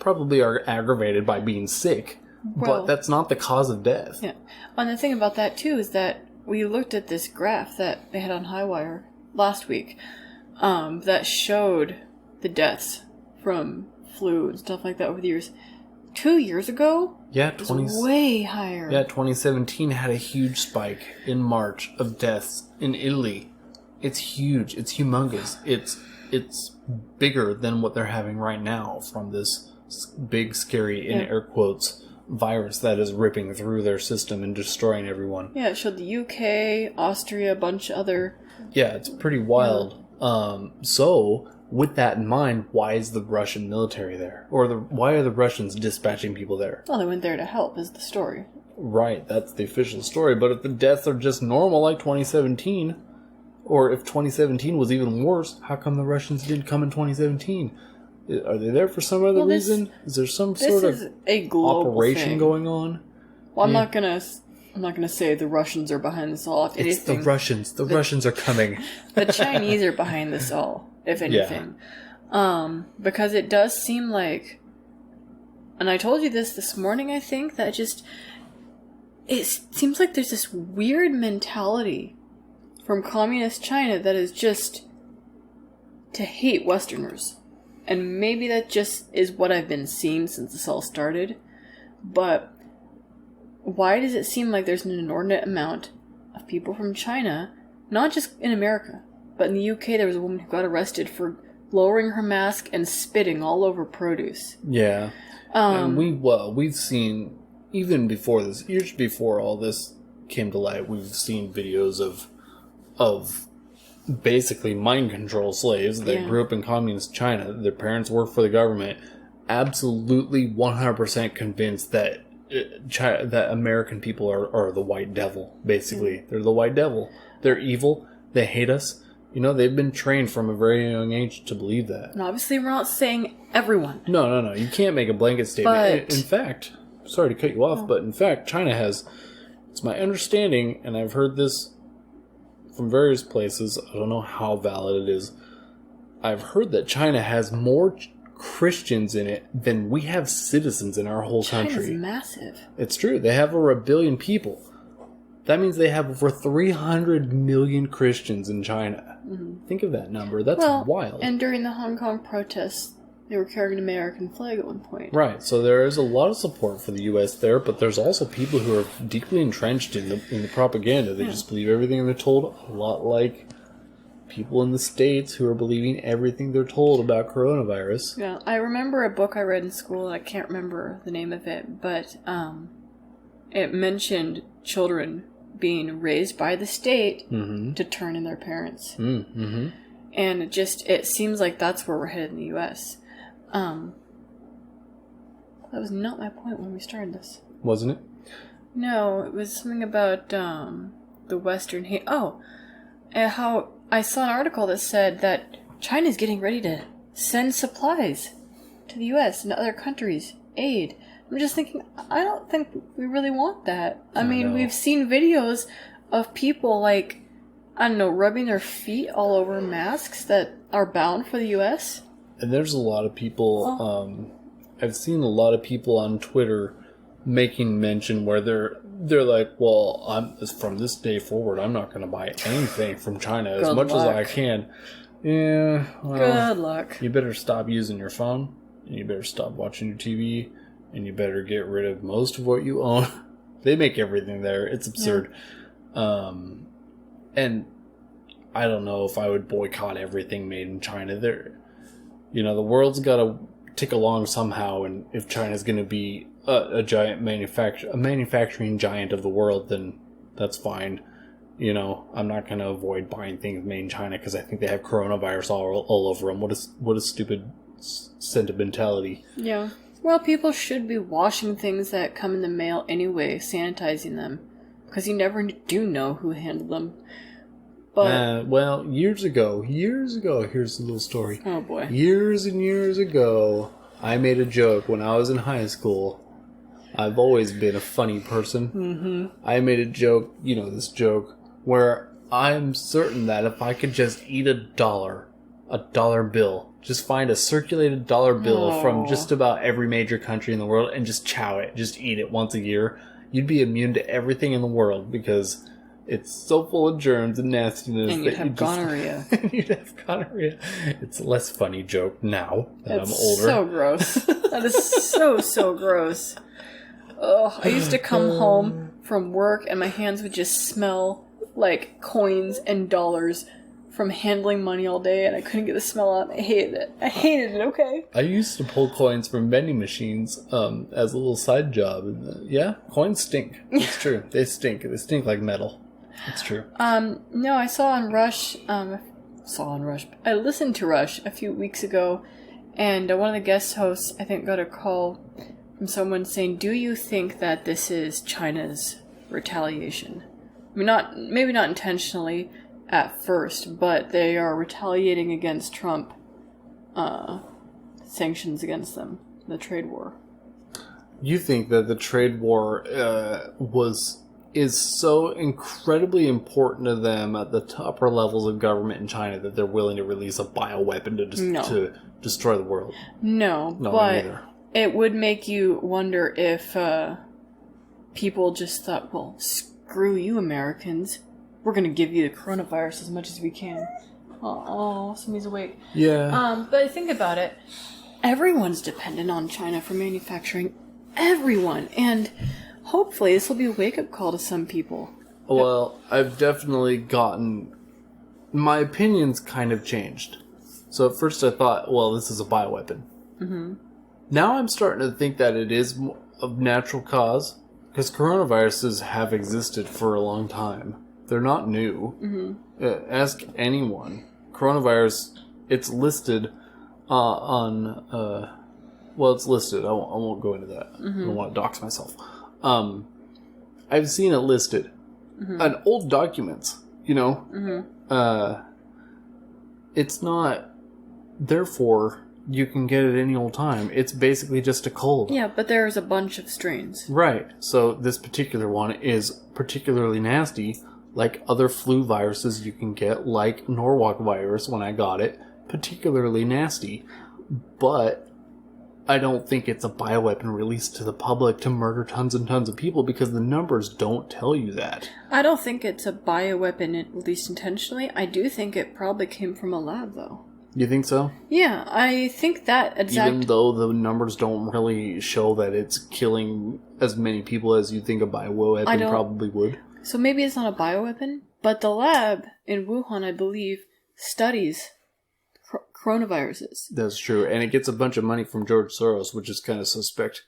Speaker 1: aggravated by being sick. But that's not the cause of death.
Speaker 2: Yeah. And the thing about that, too, is that we looked at this graph that they had on Highwire last week that showed the deaths from flu and stuff like that over the years. 2 years ago, it was way higher.
Speaker 1: Yeah, 2017 had a huge spike in March of deaths in Italy. It's huge. It's humongous. It's bigger than what they're having right now from this big, scary, in air quotes, virus that is ripping through their system and destroying everyone.
Speaker 2: Yeah, it showed the UK, Austria, a bunch of other...
Speaker 1: Yeah, it's pretty wild. So, with that in mind, why is the Russian military there? Or why are the Russians dispatching people there?
Speaker 2: Well, they went there to help, is the story.
Speaker 1: Right, that's the official story. But if the deaths are just normal like 2017, or if 2017 was even worse, how come the Russians didn't come in 2017? Are they there for some other reason? Is there some sort of operation going on?
Speaker 2: Well, I'm not gonna say the Russians are behind this all. If
Speaker 1: it's anything, the Russians. The Russians are coming.
Speaker 2: The Chinese are behind this all, if anything. Yeah. Because it does seem like, and I told you this morning, I think, that it seems like there's this weird mentality from communist China that is just to hate Westerners. And maybe that just is what I've been seeing since this all started. But why does it seem like there's an inordinate amount of people from China, not just in America, but in the UK there was a woman who got arrested for lowering her mask and spitting all over produce. Yeah.
Speaker 1: And we've seen, even before this, years before all this came to light, we've seen videos of basically mind control slaves that grew up in communist China. Their parents worked for the government. Absolutely 100% convinced that that American people are the white devil, basically. They're the white devil. They're evil. They hate us. You know, they've been trained from a very young age to believe that.
Speaker 2: And obviously we're not saying everyone.
Speaker 1: No. You can't make a blanket statement. In fact, sorry to cut you off, but in fact, China has, it's my understanding, and I've heard this from various places, I don't know how valid it is, I've heard that China has more Christians in it than we have citizens in our whole country.
Speaker 2: China's massive.
Speaker 1: It's true. They have over 1 billion people. That means they have over 300 million Christians in China. Mm-hmm. Think of that number. That's wild.
Speaker 2: And during the Hong Kong protests, they were carrying an American flag at one point.
Speaker 1: Right. So there is a lot of support for the U.S. there, but there's also people who are deeply entrenched in the propaganda. They just believe everything they're told, a lot like people in the States who are believing everything they're told about coronavirus.
Speaker 2: Yeah, I remember a book I read in school, I can't remember the name of it, but it mentioned children being raised by the state to turn in their parents. Mm-hmm. And it seems like that's where we're headed in the U.S. That was not my point when we started this.
Speaker 1: Wasn't it?
Speaker 2: No, it was something about the Western... and how I saw an article that said that China's getting ready to send supplies to the U.S. and to other countries, aid. I'm just thinking, I don't think we really want that. I mean, we've seen videos of people, like, I don't know, rubbing their feet all over masks that are bound for the U.S.
Speaker 1: And there's a lot of people, I've seen a lot of people on Twitter making mention where they're like, well, from this day forward, I'm not going to buy anything from China as much as I can. Yeah. Well,
Speaker 2: good luck.
Speaker 1: You better stop using your phone, and you better stop watching your TV, and you better get rid of most of what you own. They make everything there. It's absurd. Yeah. And I don't know if I would boycott everything made in China. The world's got to tick along somehow, and if China's going to be a giant manufacturing giant of the world, then that's fine. I'm not going to avoid buying things made in China because I think they have coronavirus all over them. What a stupid sentimentality.
Speaker 2: Yeah. Well, people should be washing things that come in the mail anyway, sanitizing them, because you never do know who handled them. But
Speaker 1: well, years ago, here's a little story.
Speaker 2: Oh boy.
Speaker 1: Years and years ago, I made a joke when I was in high school. I've always been a funny person. Mm-hmm. I made a joke, this joke, where I'm certain that if I could just eat a dollar bill, just find a circulated dollar bill from just about every major country in the world and just chow it, just eat it once a year, you'd be immune to everything in the world because it's so full of germs and nastiness.
Speaker 2: And you'd have gonorrhea.
Speaker 1: You'd have gonorrhea. It's a less funny joke now that I'm older.
Speaker 2: So gross. That is so gross. Oh, I used to come home from work and my hands would just smell like coins and dollars from handling money all day, and I couldn't get the smell out. I hated it, okay?
Speaker 1: I used to pull coins from vending machines as a little side job. And, coins stink. It's true. They stink. They stink like metal. It's true.
Speaker 2: No, I saw on Rush. I listened to Rush a few weeks ago, and one of the guest hosts, I think, got a call from someone saying, "Do you think that this is China's retaliation?" I mean, maybe not intentionally at first, but they are retaliating against Trump, sanctions against them, the trade war.
Speaker 1: You think that the trade war is so incredibly important to them at the upper levels of government in China that they're willing to release a bioweapon to destroy the world?
Speaker 2: No, but it would make you wonder if people just thought, well, screw you Americans. We're going to give you the coronavirus as much as we can. Oh, somebody's awake.
Speaker 1: Yeah.
Speaker 2: But think about it. Everyone's dependent on China for manufacturing. Everyone. And hopefully this will be a wake-up call to some people.
Speaker 1: Well, I've definitely gotten... My opinion's kind of changed. So at first I thought, well, this is a bioweapon. Mm-hmm. Now I'm starting to think that it is of natural cause. Because coronaviruses have existed for a long time. They're not new. Mm-hmm. Ask anyone. Coronavirus, it's listed on... well, it's listed. I won't go into that. Mm-hmm. I don't want to dox myself. I've seen it listed on old documents, it's not, therefore, you can get it any old time. It's basically just a cold.
Speaker 2: Yeah, but there's a bunch of strains.
Speaker 1: Right. So this particular one is particularly nasty, like other flu viruses you can get, like Norwalk virus when I got it. particularly nasty, but I don't think it's a bioweapon released to the public to murder tons and tons of people, because the numbers don't tell you that.
Speaker 2: I don't think it's a bioweapon released intentionally. I do think it probably came from a lab, though.
Speaker 1: You think so?
Speaker 2: Yeah, I think that
Speaker 1: Even though the numbers don't really show that it's killing as many people as you think a bioweapon probably would.
Speaker 2: So maybe it's not a bioweapon, but the lab in Wuhan, I believe, studies coronaviruses.
Speaker 1: That's true, and it gets a bunch of money from George Soros, which is kind of suspect.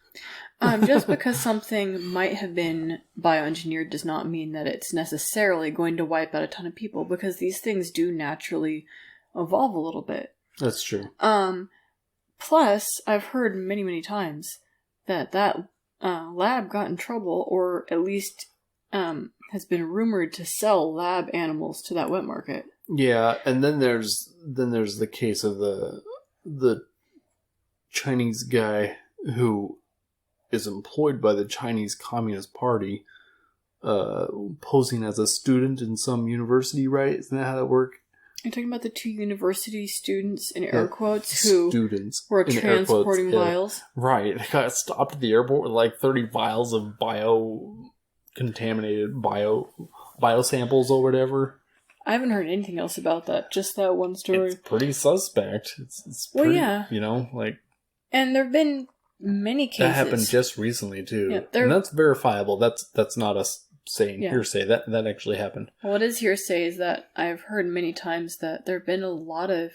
Speaker 2: Just because something might have been bioengineered does not mean that it's necessarily going to wipe out a ton of people, because these things do naturally evolve a little bit.
Speaker 1: That's true.
Speaker 2: Plus, I've heard many, many times that lab got in trouble, or at least has been rumored to sell lab animals to that wet market.
Speaker 1: Yeah, and then there's the case of the Chinese guy who is employed by the Chinese Communist Party, posing as a student in some university, right? Isn't that how that works?
Speaker 2: You're talking about the 2 university students, in air quotes, who were transporting vials?
Speaker 1: Right. They got stopped at the airport with like 30 vials of contaminated bio samples or whatever.
Speaker 2: I haven't heard anything else about that, just that one story.
Speaker 1: It's pretty suspect. It's pretty,
Speaker 2: yeah.
Speaker 1: And
Speaker 2: there have been many cases.
Speaker 1: That happened just recently, too.
Speaker 2: Yeah,
Speaker 1: and that's verifiable. That's not us saying hearsay. That actually happened.
Speaker 2: What is hearsay is that I've heard many times that there have been a lot of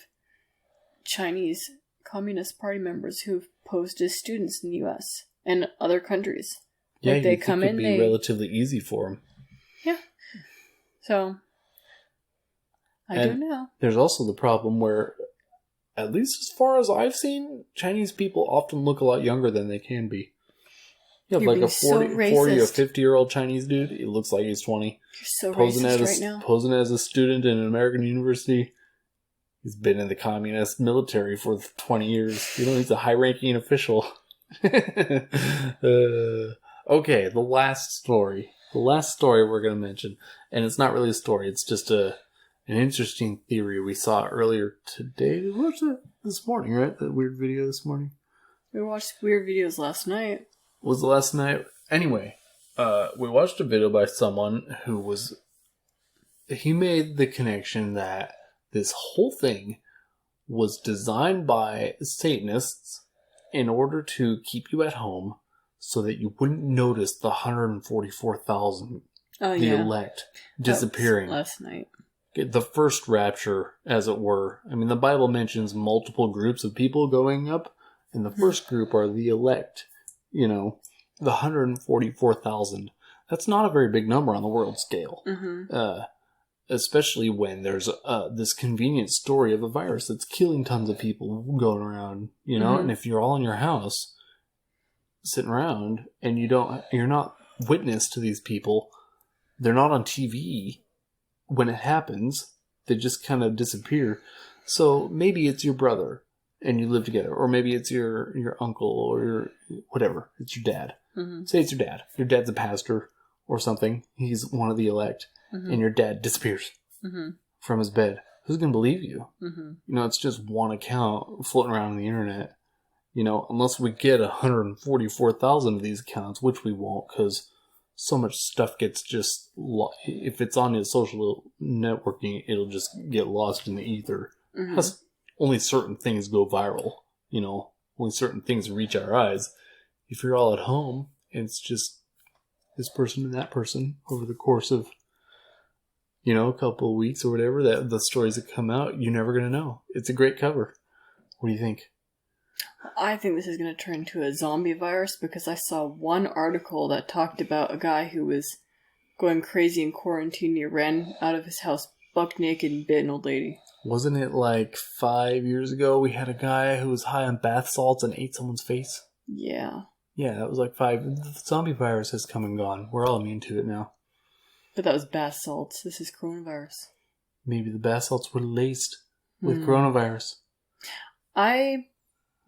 Speaker 2: Chinese Communist Party members who've posed as students in the U.S. and other countries.
Speaker 1: Yeah, like they come in, it'd be relatively easy for them.
Speaker 2: Yeah. So, I don't know.
Speaker 1: There's also the problem where, at least as far as I've seen, Chinese people often look a lot younger than they can be. You have like a 40 or 50-year-old Chinese dude. He looks like he's 20.
Speaker 2: You're so racist right now.
Speaker 1: Posing as a student in an American university. He's been in the communist military for 20 years. He's a high-ranking official. Okay, the last story. The last story we're going to mention. And it's not really a story. It's just an interesting theory we saw earlier today. We watched it this morning, right? That weird video this morning.
Speaker 2: We watched weird videos last night.
Speaker 1: Was the last night? Anyway, we watched a video by someone he made the connection that this whole thing was designed by Satanists in order to keep you at home so that you wouldn't notice the 144,000, elect, disappearing.
Speaker 2: Last night.
Speaker 1: The first rapture, as it were. I mean, the Bible mentions multiple groups of people going up, and the first group are the elect. The 144,000. That's not a very big number on the world scale. Mm-hmm. Especially when there's this convenient story of a virus that's killing tons of people going around, mm-hmm. And if you're all in your house, sitting around, and you're not witness to these people, they're not on TV when it happens, they just kind of disappear. So maybe it's your brother, and you live together, or maybe it's your uncle, or your whatever. It's your dad. Mm-hmm. Say it's your dad. Your dad's a pastor or something. He's one of the elect, mm-hmm. and your dad disappears mm-hmm. from his bed. Who's going to believe you? Mm-hmm. It's just one account floating around on the internet. Unless we get 144,000 of these accounts, which we won't, because so much stuff gets just... If it's on his social networking, it'll just get lost in the ether. Mm-hmm. Only certain things go viral, only certain things reach our eyes. If you're all at home, and it's just this person and that person over the course of, a couple of weeks or whatever, that the stories that come out, you're never going to know. It's a great cover. What do you think?
Speaker 2: I think this is going to turn into a zombie virus, because I saw one article that talked about a guy who was going crazy in quarantine. He ran out of his house buck naked and bit an old lady.
Speaker 1: Wasn't it like 5 years ago we had a guy who was high on bath salts and ate someone's face?
Speaker 2: Yeah.
Speaker 1: Yeah, that was like 5. The zombie virus has come and gone. We're all immune to it now.
Speaker 2: But that was bath salts. This is coronavirus.
Speaker 1: Maybe the bath salts were laced with coronavirus.
Speaker 2: I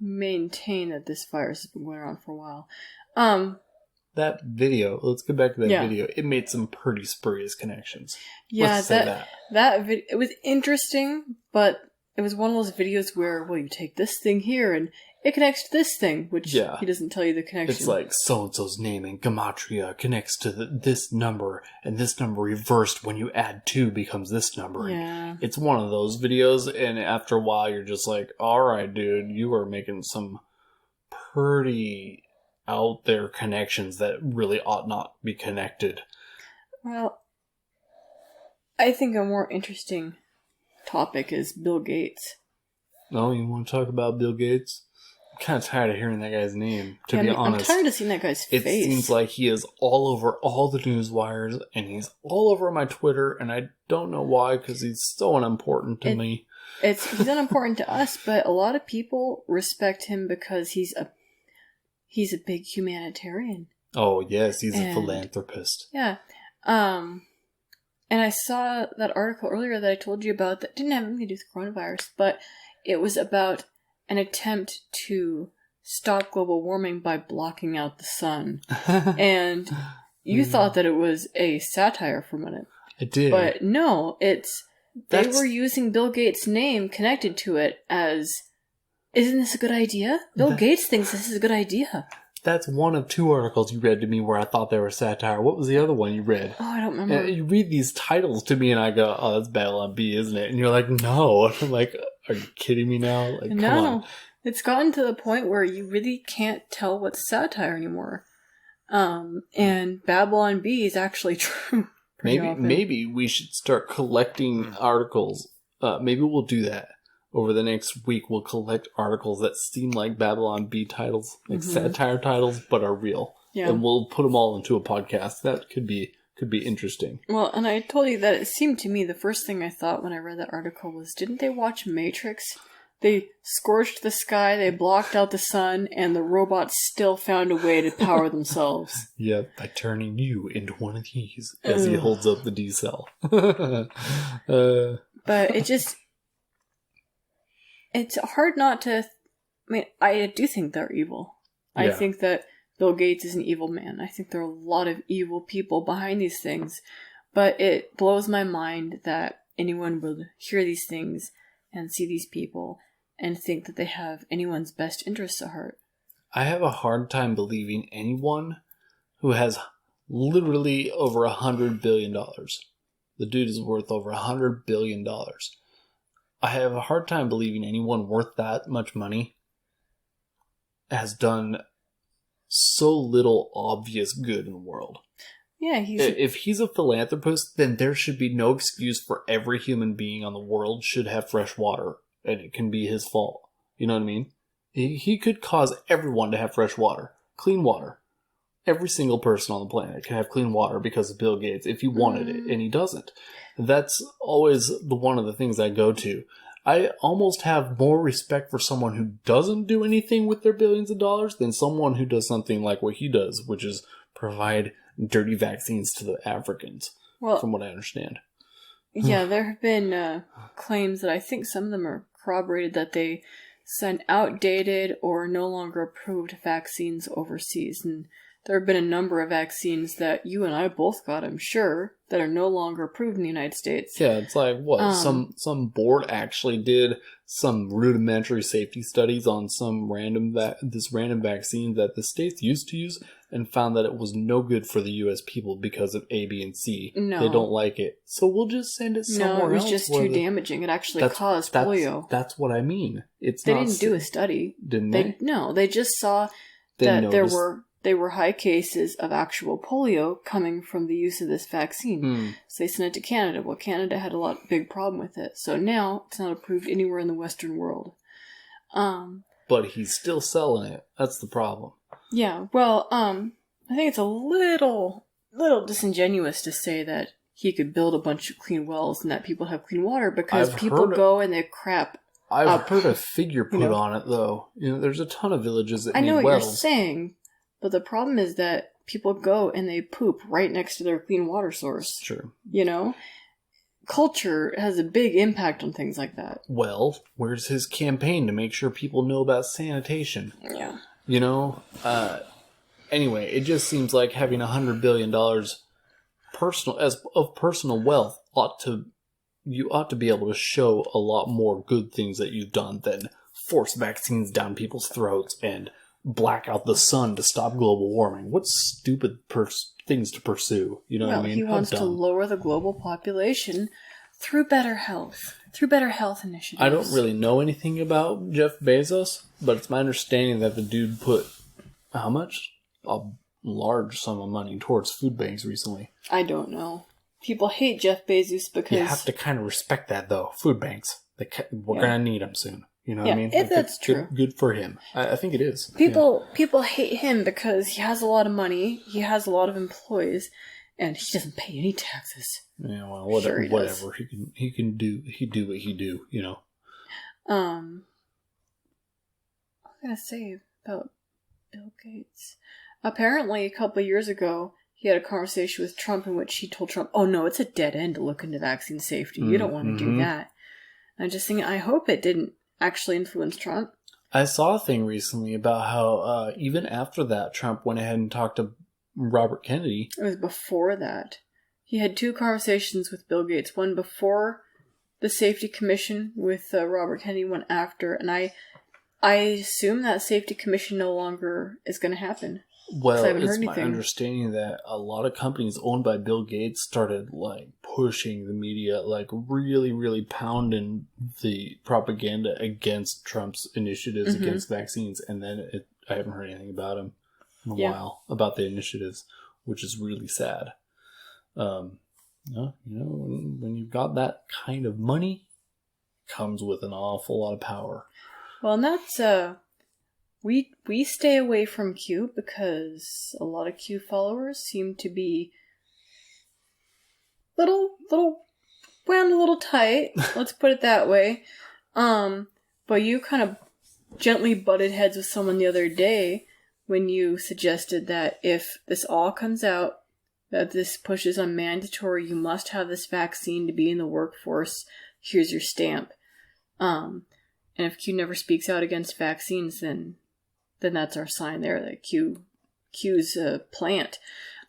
Speaker 2: maintain that this virus has been going around for a while.
Speaker 1: That video, let's get back to that video. It made some pretty spurious connections.
Speaker 2: Yeah, that video, it was interesting, but It was one of those videos where, well, you take this thing here and it connects to this thing, which he doesn't tell you the connection.
Speaker 1: It's like so-and-so's name in Gematria connects to this number, and this number reversed when you add 2 becomes this number.
Speaker 2: Yeah.
Speaker 1: It's one of those videos, and after a while you're just like, alright, dude, you are making some pretty out there connections that really ought not be connected.
Speaker 2: Well, I think a more interesting topic is Bill Gates.
Speaker 1: Oh, you want to talk about Bill Gates? I'm kind of tired of hearing that guy's name, to be honest.
Speaker 2: I'm tired of seeing that guy's face.
Speaker 1: It seems like he is all over all the news wires, and he's all over my Twitter, and I don't know why, because he's so unimportant to me.
Speaker 2: He's unimportant to us, but a lot of people respect him because he's a big humanitarian.
Speaker 1: Oh, yes, he's a philanthropist.
Speaker 2: Yeah. And I saw that article earlier that I told you about that didn't have anything to do with coronavirus, but it was about an attempt to stop global warming by blocking out the sun. And you thought that it was a satire for a minute.
Speaker 1: I did.
Speaker 2: But no, they were using Bill Gates' name connected to it as, isn't this a good idea? Bill Gates thinks this is a good idea.
Speaker 1: That's one of 2 articles you read to me where I thought they were satire. What was the other one you read?
Speaker 2: Oh, I don't remember.
Speaker 1: You read these titles to me and I go, oh, that's Babylon B, isn't it? And you're like, no. And I'm like, are you kidding me now? Like,
Speaker 2: no.
Speaker 1: Come on.
Speaker 2: It's gotten to the point where you really can't tell what's satire anymore. And Babylon B is actually true.
Speaker 1: Maybe we should start collecting articles. Maybe we'll do that. Over the next week, we'll collect articles that seem like Babylon B titles, like satire titles, but are real. Yeah. And we'll put them all into a podcast. That could be interesting.
Speaker 2: Well, and I told you that it seemed to me, the first thing I thought when I read that article was, didn't they watch Matrix? They scorched the sky, they blocked out the sun, and the robots still found a way to power themselves.
Speaker 1: Yeah, by turning you into one of these, as he holds up the D cell.
Speaker 2: But it just... It's hard not to... I do think they're evil. Yeah. I think that Bill Gates is an evil man. I think there are a lot of evil people behind these things. But it blows my mind that anyone would hear these things and see these people and think that they have anyone's best interests at heart.
Speaker 1: I have a hard time believing anyone who has literally over $100 billion. The dude is worth over $100 billion. I have a hard time believing anyone worth that much money has done so little obvious good in the world.
Speaker 2: Yeah,
Speaker 1: if he's a philanthropist, then there should be no excuse for every human being on the world should have fresh water, and it can be his fault. You know what I mean? He could cause everyone to have fresh water, clean water. Every single person on the planet can have clean water because of Bill Gates if he wanted it, and he doesn't. That's always one of the things I go to. I almost have more respect for someone who doesn't do anything with their billions of dollars than someone who does something like what he does, which is provide dirty vaccines to the Africans, from what I understand.
Speaker 2: Yeah, there have been claims that I think some of them are corroborated that they send outdated or no longer approved vaccines overseas. And there have been a number of vaccines that you and I both got, I'm sure, that are no longer approved in the United States.
Speaker 1: Yeah, it's like, what, some board actually did some rudimentary safety studies on some random vaccine that the states used to use and found that it was no good for the U.S. people because of A, B, and C.
Speaker 2: No.
Speaker 1: They don't like it. So we'll just send it somewhere else.
Speaker 2: No, it was just too damaging. It actually caused polio.
Speaker 1: That's what I mean. They
Speaker 2: didn't do a study.
Speaker 1: Didn't they?
Speaker 2: No, they just saw that there were high cases of actual polio coming from the use of this vaccine. So they sent it to Canada. Well, Canada had a big problem with it. So now it's not approved anywhere in the Western world.
Speaker 1: But he's still selling it. That's the problem.
Speaker 2: Yeah, well, I think it's a little disingenuous to say that he could build a bunch of clean wells and that people have clean water because people go and they crap.
Speaker 1: I've heard a figure put on it, though. There's a ton of villages that need wells.
Speaker 2: I know what you're saying, but the problem is that people go and they poop right next to their clean water source.
Speaker 1: Sure.
Speaker 2: Culture has a big impact on things like that.
Speaker 1: Well, where's his campaign to make sure people know about sanitation?
Speaker 2: Yeah.
Speaker 1: Anyway, it just seems like having $100 billion personal wealth ought to, you ought to be able to show a lot more good things that you've done than force vaccines down people's throats and black out the sun to stop global warming. What stupid things to pursue? You know what I mean?
Speaker 2: He wants to lower the global population through better health initiatives.
Speaker 1: I don't really know anything about Jeff Bezos, but it's my understanding that the dude put how much? A large sum of money towards food banks recently.
Speaker 2: I don't know. People hate Jeff Bezos because...
Speaker 1: You have to kind of respect that, though. Food banks. We're going to need them soon. You know what I mean?
Speaker 2: That's true.
Speaker 1: Good for him. I think it is.
Speaker 2: People hate him because he has a lot of money, he has a lot of employees, and he doesn't pay any taxes.
Speaker 1: Yeah, well, whatever.
Speaker 2: Sure
Speaker 1: Whatever. He do what he do, you know.
Speaker 2: What was I going to say about Bill Gates? Apparently, a couple of years ago, he had a conversation with Trump in which he told Trump, oh no, it's a dead end to look into vaccine safety. You don't want to do that. I'm just thinking, I hope it didn't actually influence Trump.
Speaker 1: I saw a thing recently about how even after that, Trump went ahead and talked to Robert Kennedy.
Speaker 2: It was before that. He had 2 conversations with Bill Gates. One before the Safety Commission with Robert Kennedy, one after. And I assume that Safety Commission no longer is going to happen.
Speaker 1: Well, it's my understanding that a lot of companies owned by Bill Gates started pushing the media, really, really pounding the propaganda against Trump's initiatives against vaccines. And then I haven't heard anything about him in a while, about the initiatives, which is really sad. When you've got that kind of money, it comes with an awful lot of power.
Speaker 2: Well, and that's we stay away from Q because a lot of Q followers seem to be little wound a little tight. Let's put it that way. But you kind of gently butted heads with someone the other day when you suggested that if this all comes out, that this pushes on mandatory, you must have this vaccine to be in the workforce. Here's your stamp. And if Q never speaks out against vaccines, then that's our sign there that Q's a plant.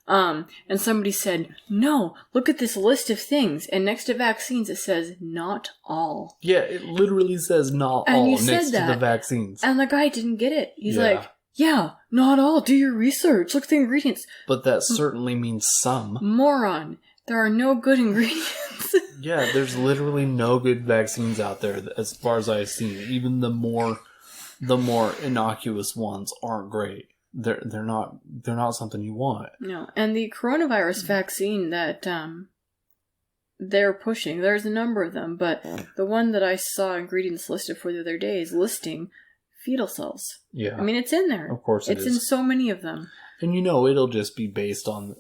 Speaker 2: And somebody said, no, look at this list of things. And next to vaccines, it says, not all.
Speaker 1: Yeah, it literally says not all next to the vaccines.
Speaker 2: And the guy didn't get it. He's like, yeah, not all. Do your research. Look at the ingredients.
Speaker 1: But that certainly means some.
Speaker 2: Moron. There are no good ingredients.
Speaker 1: Yeah, there's literally no good vaccines out there as far as I've seen. Even the more innocuous ones aren't great. They're not something you want.
Speaker 2: No, and the coronavirus vaccine that they're pushing, there's a number of them, but the one that I saw ingredients listed for the other day is listing fetal cells.
Speaker 1: Yeah.
Speaker 2: I mean, it's in there.
Speaker 1: Of course it is.
Speaker 2: It's in so many of them.
Speaker 1: And it'll just be based on,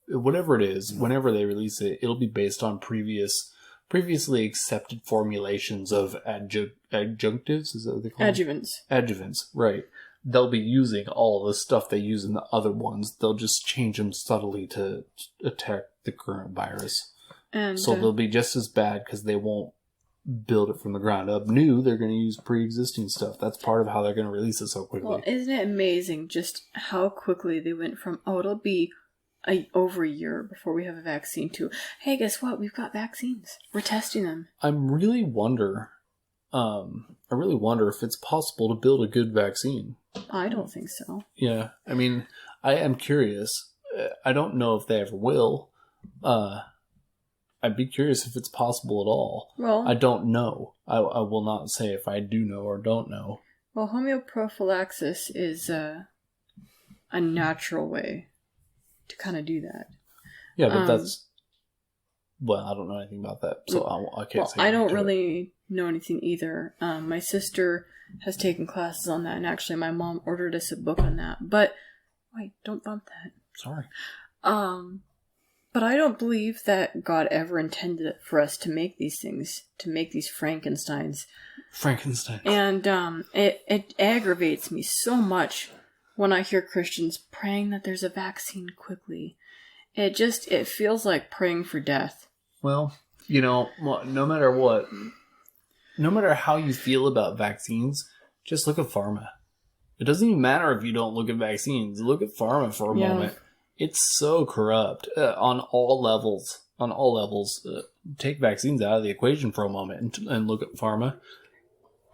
Speaker 1: whatever it is, whenever they release it, it'll be based on previously accepted formulations of adjunctives, is that what they call them? Adjuvants, right. They'll be using all the stuff they use in the other ones. They'll just change them subtly to attack the current virus. And so they'll be just as bad because they won't build it from the ground up new. They're going to use pre-existing stuff. That's part of how they're going to release it so quickly.
Speaker 2: Well, isn't it amazing just how quickly they went from, it'll be over a year before we have a vaccine to, hey, guess what? We've got vaccines. We're testing them.
Speaker 1: I really wonder if it's possible to build a good vaccine.
Speaker 2: I don't think so.
Speaker 1: Yeah. I mean, I am curious. I don't know if they ever will. I'd be curious if it's possible at all. Well, I don't know. I will not say if I do know or don't know.
Speaker 2: Well, homeoprophylaxis is a natural way to kind of do that.
Speaker 1: Yeah, but that's... Well, I don't know anything about that, so I can't say.
Speaker 2: I don't really know anything either. My sister has taken classes on that, and actually my mom ordered us a book on that. But, wait, don't bump that.
Speaker 1: Sorry.
Speaker 2: But I don't believe that God ever intended it for us to make these things, to make these Frankensteins. And it aggravates me so much when I hear Christians praying that there's a vaccine quickly. It feels like praying for death.
Speaker 1: Well, no matter what, no matter how you feel about vaccines, just look at Pharma. It doesn't even matter if you don't look at vaccines. Look at Pharma for a moment. It's so corrupt on all levels. on all levels, take vaccines out of the equation for a moment and look at pharma.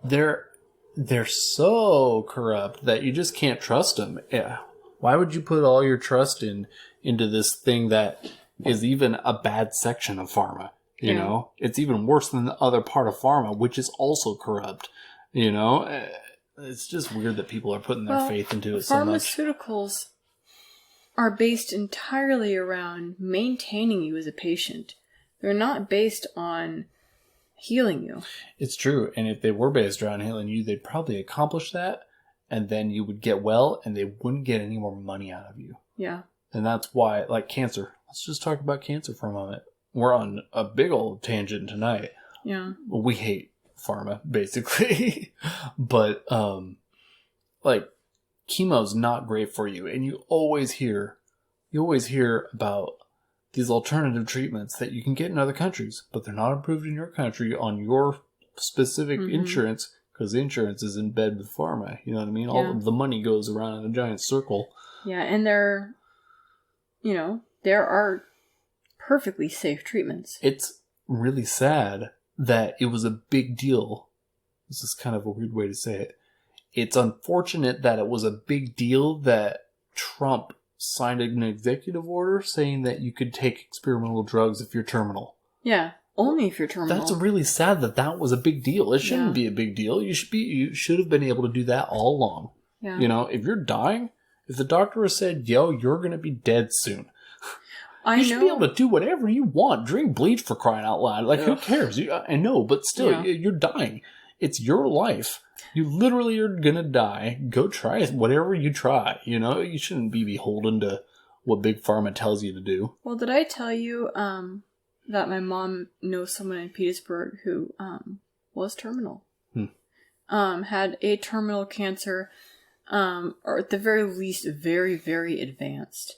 Speaker 1: They're so corrupt that you just can't trust them. Yeah. Why would you put all your trust into this thing that is even a bad section of pharma? You know, it's even worse than the other part of pharma, which is also corrupt. You know, it's just weird that people are putting their faith into it so much.
Speaker 2: Pharmaceuticals are based entirely around maintaining you as a patient. They're not based on healing you.
Speaker 1: It's true. And if they were based around healing you, they'd probably accomplish that. And then you would get well and they wouldn't get any more money out of you.
Speaker 2: Yeah.
Speaker 1: And that's why, like cancer. Let's just talk about cancer for a moment. We're on a big old tangent tonight.
Speaker 2: Yeah.
Speaker 1: Well, we hate pharma, basically. But, like, chemo's not great for you. And you always hear about these alternative treatments that you can get in other countries, but they're not approved in your country on your specific insurance, because the insurance is in bed with pharma. You know what I mean? All of the money goes around in a giant circle. Yeah,
Speaker 2: and there are perfectly safe treatments.
Speaker 1: It's really sad that it was a big deal. This is kind of a weird way to say it. It's unfortunate that it was a big deal that Trump signed an executive order saying that you could take experimental drugs if you're terminal.
Speaker 2: Yeah, only if you're terminal.
Speaker 1: That's really sad that was a big deal. It shouldn't be a big deal. You should have been able to do that all along.
Speaker 2: Yeah.
Speaker 1: You know, if you're dying, if the doctor has said, yo, you're going to be dead soon, you should be able to do whatever you want. Drink bleach, for crying out loud. Like, who cares? I know, but still, you're dying. It's your life. You literally are going to die. Go try whatever you try. You know, you shouldn't be beholden to what Big Pharma tells you to do.
Speaker 2: Well, did I tell you that my mom knows someone in Petersburg who was terminal? Had a terminal cancer, or at the very least, very, very advanced.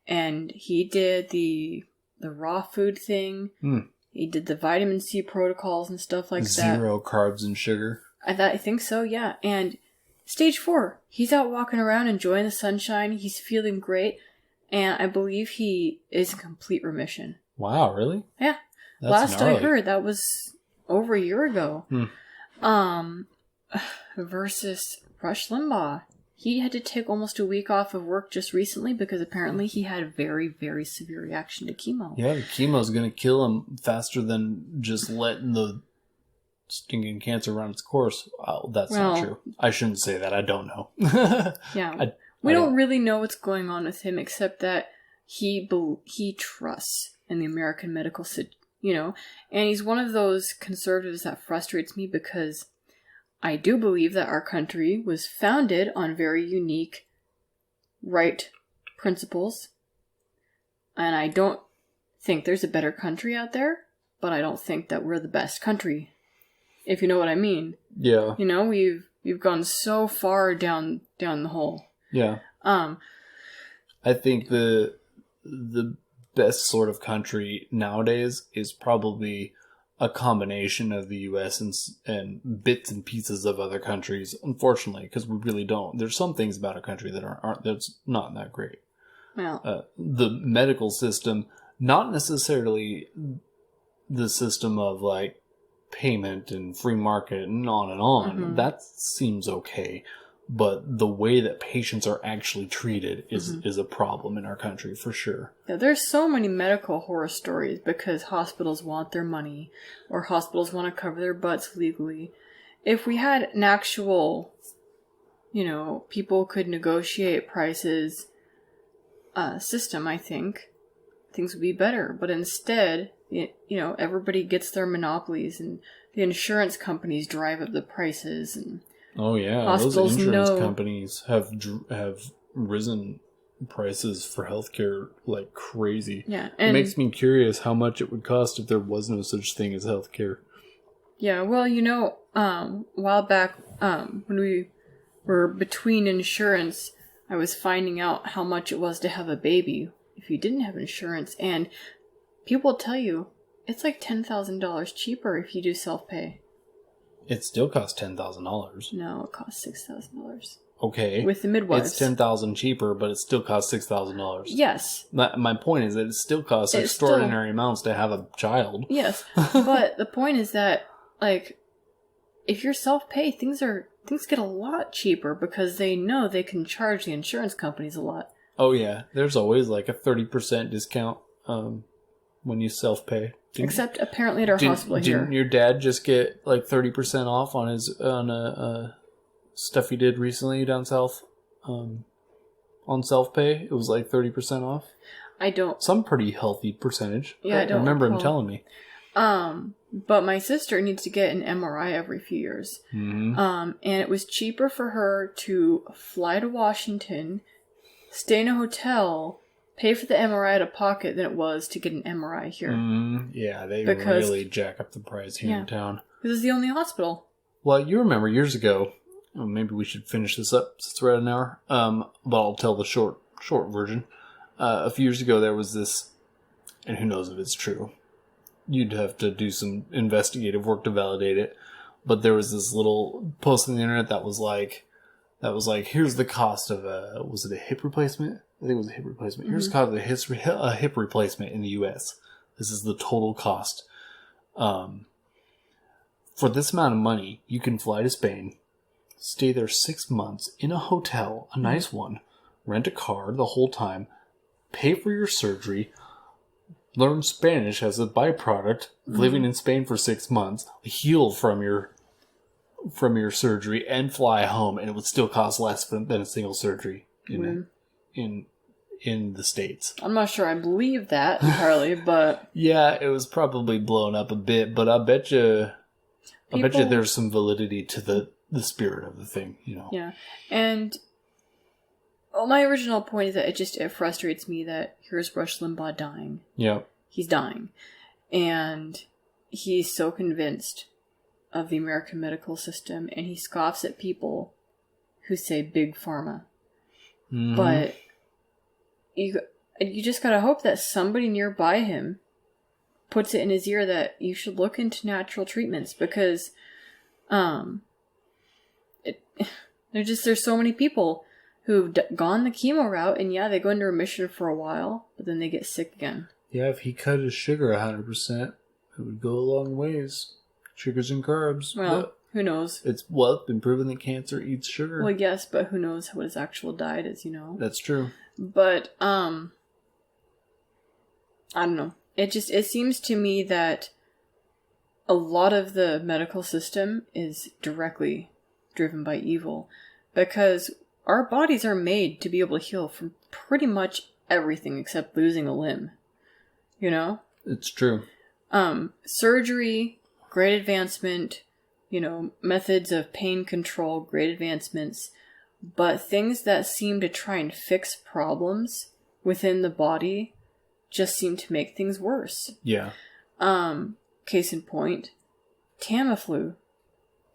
Speaker 2: And he did the raw food thing. He did the vitamin C protocols and stuff like that.
Speaker 1: 0 carbs and sugar.
Speaker 2: I think so, yeah. And stage 4, he's out walking around enjoying the sunshine. He's feeling great. And I believe he is in complete remission.
Speaker 1: Wow, really?
Speaker 2: Yeah.
Speaker 1: That's
Speaker 2: Last
Speaker 1: gnarly.
Speaker 2: I heard, that was over a year ago. Versus Rush Limbaugh. He had to take almost a week off of work just recently because apparently he had a very, very severe reaction to chemo.
Speaker 1: Yeah, the chemo's going to kill him faster than just letting the stinking cancer run its course. That's not true. I shouldn't say that. I don't know.
Speaker 2: Yeah. We don't really know what's going on with him except that he trusts in the American medical system, you know, and he's one of those conservatives that frustrates me because I do believe that our country was founded on very unique right principles. And I don't think there's a better country out there, but I don't think that we're the best country. If you know what I mean.
Speaker 1: Yeah.
Speaker 2: You know, we've gone so far down the hole.
Speaker 1: Yeah. I think the best sort of country nowadays is probably a combination of the U.S. and bits and pieces of other countries, unfortunately, because we really don't. There's some things about our country that aren't that's not that great.
Speaker 2: Well,
Speaker 1: the medical system, not necessarily the system of like payment and free market and on and on. That seems okay. But the way that patients are actually treated is a problem in our country, for sure.
Speaker 2: Yeah, there's so many medical horror stories because hospitals want their money or hospitals want to cover their butts legally. If we had an actual, you know, people could negotiate prices system, I think things would be better. But instead, you know, everybody gets their monopolies and the insurance companies drive up the prices and...
Speaker 1: Oh yeah,
Speaker 2: hospitals
Speaker 1: those insurance companies have risen prices for healthcare like crazy.
Speaker 2: Yeah,
Speaker 1: it makes me curious how much it would cost if there was no such thing as healthcare.
Speaker 2: Yeah, well, you know, a while back when we were between insurance, I was finding out how much it was to have a baby if you didn't have insurance, and people tell you it's like $10,000 cheaper if you do self-pay.
Speaker 1: It still costs $10,000.
Speaker 2: No, it costs $6,000.
Speaker 1: Okay.
Speaker 2: With the midwives.
Speaker 1: It's $10,000 cheaper, but it still costs $6,000.
Speaker 2: Yes.
Speaker 1: My point is that it still costs extraordinary amounts to have a child.
Speaker 2: Yes. But the point is that, like, if you're self-pay, things get a lot cheaper because they know they can charge the insurance companies a lot.
Speaker 1: Oh, yeah. There's always like a 30% discount when you self-pay.
Speaker 2: Except apparently at our hospital here.
Speaker 1: Didn't your dad just get like 30% off on his stuff he did recently down south on self-pay? It was like 30% off.
Speaker 2: I don't...
Speaker 1: Some pretty healthy percentage.
Speaker 2: Yeah, I don't
Speaker 1: remember
Speaker 2: recall.
Speaker 1: him telling me.
Speaker 2: But my sister needs to get an MRI every few years.
Speaker 1: Mm-hmm.
Speaker 2: And it was cheaper for her to fly to Washington, stay in a hotel, pay for the MRI out of pocket than it was to get an MRI here.
Speaker 1: Yeah, they really jack up the price here in town.
Speaker 2: Because it's the only hospital.
Speaker 1: Well, you remember years ago, maybe we should finish this up since we're at an hour, but I'll tell the short version. A few years ago, there was this, and who knows if it's true. You'd have to do some investigative work to validate it. But there was this little post on the internet that was like, here's the cost of was it a hip replacement? I think it was a hip replacement. Here's the cost of a hip replacement in the U.S. This is the total cost. For this amount of money, you can fly to Spain, stay there 6 months in a hotel, a nice one, rent a car the whole time, pay for your surgery, learn Spanish as a byproduct of living in Spain for 6 months, heal from your surgery, and fly home, and it would still cost less than a single surgery in the States.
Speaker 2: I'm not sure I believe that entirely, but...
Speaker 1: Yeah, it was probably blown up a bit, but I bet you there's some validity to the spirit of the thing, you know.
Speaker 2: Yeah, and my original point is that it frustrates me that here's Rush Limbaugh dying.
Speaker 1: Yeah. He's
Speaker 2: dying. And he's so convinced of the American medical system, and he scoffs at people who say big pharma. Mm-hmm. But you just gotta hope that somebody nearby him puts it in his ear that you should look into natural treatments, because there's so many people who've gone the chemo route, and yeah, they go into remission for a while, but then they get sick again.
Speaker 1: Yeah, if he cut his sugar 100%, it would go a long ways. Sugars and carbs.
Speaker 2: Well, who knows?
Speaker 1: It's been proven that cancer eats sugar.
Speaker 2: Well, yes, but who knows what his actual diet is, you know?
Speaker 1: That's true.
Speaker 2: But, I don't know. It seems to me that a lot of the medical system is directly driven by evil, because our bodies are made to be able to heal from pretty much everything except losing a limb. You know?
Speaker 1: It's true.
Speaker 2: Surgery, great advancement, you know, methods of pain control, great advancements, but things that seem to try and fix problems within the body just seem to make things worse.
Speaker 1: Yeah.
Speaker 2: Case in point, Tamiflu,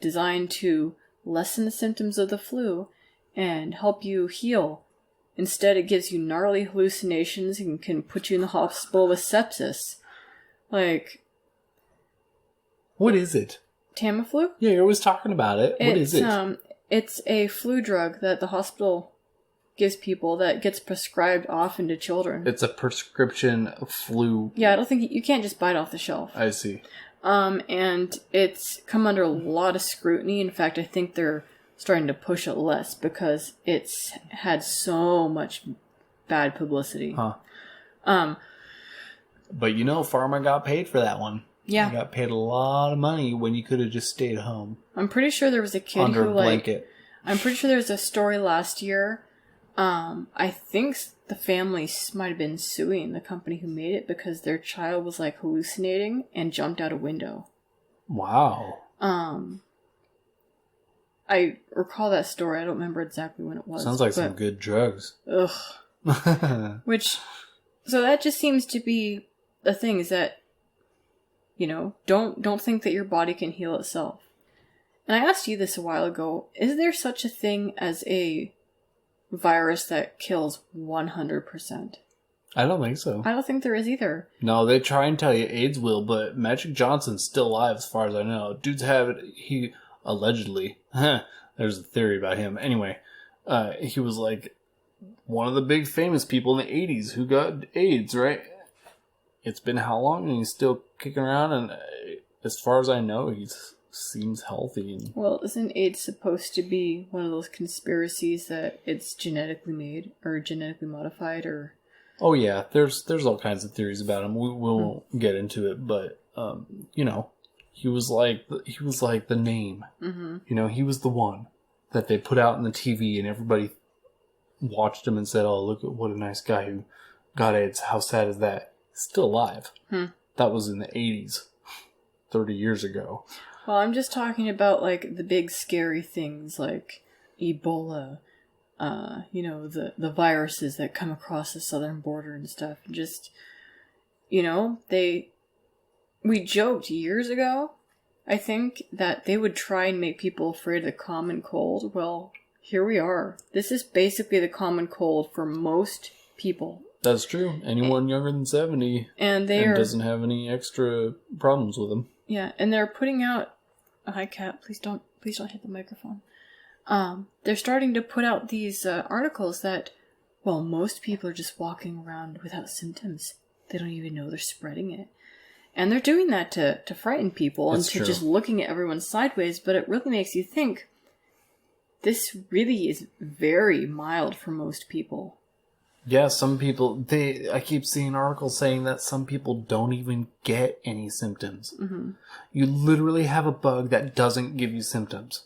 Speaker 2: designed to lessen the symptoms of the flu and help you heal. Instead, it gives you gnarly hallucinations and can put you in the hospital with sepsis. Like...
Speaker 1: What is it?
Speaker 2: Tamiflu?
Speaker 1: Yeah, you're always talking about it. What is it?
Speaker 2: It's a flu drug that the hospital gives people that gets prescribed often to children.
Speaker 1: It's a prescription flu...
Speaker 2: Yeah, I don't think... You can't just buy it off the shelf.
Speaker 1: I see.
Speaker 2: And it's come under a lot of scrutiny. In fact, I think they're starting to push it less because it's had so much bad publicity.
Speaker 1: Huh. But you know, Pharma got paid for that one.
Speaker 2: Yeah.
Speaker 1: You got paid a lot of money when you could have just stayed home.
Speaker 2: I'm pretty sure there was a kid
Speaker 1: under a blanket.
Speaker 2: I'm pretty sure there was a story last year. I think the family might have been suing the company who made it because their child was like hallucinating and jumped out a window. Wow. I recall that story. I don't remember exactly when it was.
Speaker 1: Sounds like some good drugs.
Speaker 2: Ugh. So that just seems to be the thing, is that, you know, don't think that your body can heal itself. And I asked you this a while ago. Is there such a thing as a virus that kills 100%?
Speaker 1: I don't think so.
Speaker 2: I don't think there is either.
Speaker 1: No, they try and tell you AIDS will, but Magic Johnson's still alive as far as I know. Dudes have it, he allegedly, there's a theory about him. Anyway, he was like one of the big famous people in the 80s who got AIDS, right? It's been how long and he's still kicking around, and as far as I know, he seems healthy. And...
Speaker 2: Well, isn't AIDS supposed to be one of those conspiracies that it's genetically made or genetically modified or...
Speaker 1: Oh yeah, there's all kinds of theories about him. We'll get into it, but you know, he was like the name. Mm-hmm. You know, he was the one that they put out in the TV, and everybody watched him and said, "Oh, look at what a nice guy who got AIDS. How sad is that?" Still alive. That was in the 80s, 30 years ago.
Speaker 2: Well, I'm just talking about like the big scary things like Ebola. You know, the viruses that come across the southern border and stuff. Just, you know, we joked years ago, I think, that they would try and make people afraid of the common cold. Well, here we are. This is basically the common cold for most people. That's
Speaker 1: true. Anyone younger than 70 and doesn't have any extra problems with them.
Speaker 2: Yeah, and they're putting out... Oh, hi, Kat. Please don't hit the microphone. They're starting to put out these articles that, well, most people are just walking around without symptoms. They don't even know they're spreading it. And they're doing that to frighten people and to just looking at everyone sideways, but it really makes you think this really is very mild for most people.
Speaker 1: Yeah, some people, I keep seeing articles saying that some people don't even get any symptoms. Mm-hmm. You literally have a bug that doesn't give you symptoms.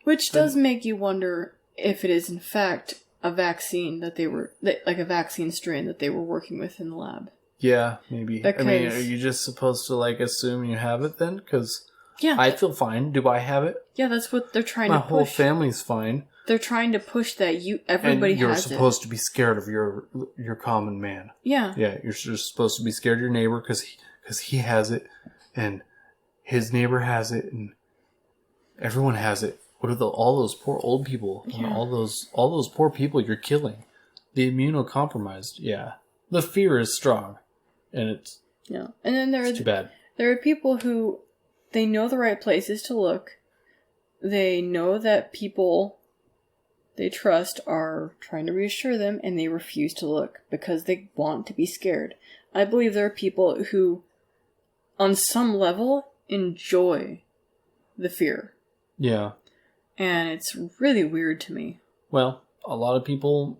Speaker 2: Which does make you wonder if it is in fact a vaccine like a vaccine strain that they were working with in the lab.
Speaker 1: Yeah, maybe. Because, I mean, are you just supposed to like assume you have it then? Because I feel fine. Do I have it?
Speaker 2: Yeah, that's what they're trying to push.
Speaker 1: My whole family's fine.
Speaker 2: They're trying to push that everybody has it.
Speaker 1: And you're supposed to be scared of your common man.
Speaker 2: Yeah.
Speaker 1: Yeah, you're just supposed to be scared of your neighbor because he has it, and his neighbor has it, and everyone has it. What are all those poor old people and all those poor people you're killing? The immunocompromised. Yeah, the fear is strong, and it's
Speaker 2: and then
Speaker 1: it's too bad.
Speaker 2: There are people who they know the right places to look. They know that people they trust are trying to reassure them, and they refuse to look because they want to be scared. I believe there are people who, on some level, enjoy the fear.
Speaker 1: Yeah.
Speaker 2: And it's really weird to me.
Speaker 1: Well, a lot of people,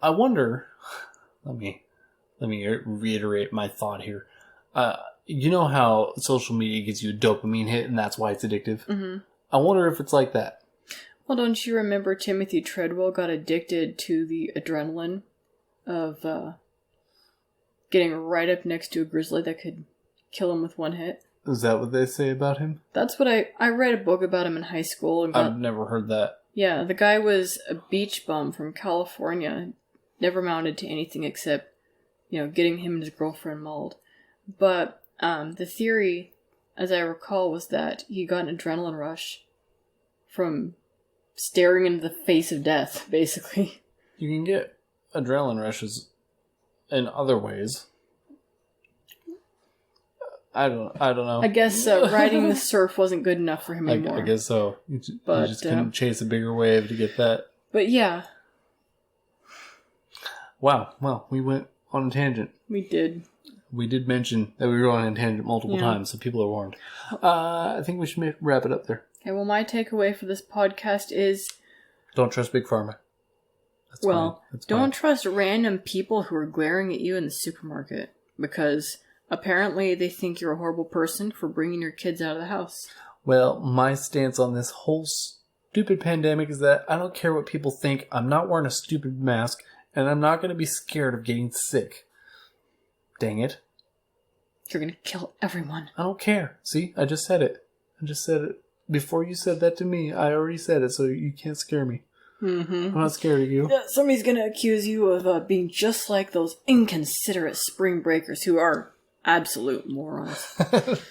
Speaker 1: I wonder, let me reiterate my thought here. You know how social media gives you a dopamine hit and that's why it's addictive? Mm-hmm. I wonder if it's like that.
Speaker 2: Well, don't you remember Timothy Treadwell got addicted to the adrenaline of getting right up next to a grizzly that could kill him with one hit?
Speaker 1: Is that what they say about him?
Speaker 2: That's what I read a book about him in high school. And
Speaker 1: I've never heard that.
Speaker 2: Yeah, the guy was a beach bum from California. Never amounted to anything except, getting him and his girlfriend mauled. But the theory, as I recall, was that he got an adrenaline rush from staring into the face of death, basically.
Speaker 1: You can get adrenaline rushes in other ways. I don't know.
Speaker 2: I guess riding the surf wasn't good enough for him anymore.
Speaker 1: I guess so. You just couldn't chase a bigger wave to get that.
Speaker 2: But yeah.
Speaker 1: Wow. Well, we went on a tangent.
Speaker 2: We did.
Speaker 1: We did mention that we were on a tangent multiple times, so people are warned. I think we should wrap it up there.
Speaker 2: Okay, well, my takeaway for this podcast is...
Speaker 1: Don't trust Big Pharma.
Speaker 2: That's fine. Don't trust random people who are glaring at you in the supermarket, because... apparently, they think you're a horrible person for bringing your kids out of the house.
Speaker 1: Well, my stance on this whole stupid pandemic is that I don't care what people think. I'm not wearing a stupid mask, and I'm not going to be scared of getting sick. Dang it.
Speaker 2: You're going to kill everyone.
Speaker 1: I don't care. See, I just said it. Before you said that to me, I already said it, so you can't scare me. Mm-hmm. I'm not scared of you.
Speaker 2: Yeah, somebody's going to accuse you of being just like those inconsiderate spring breakers who are... Absolute morons.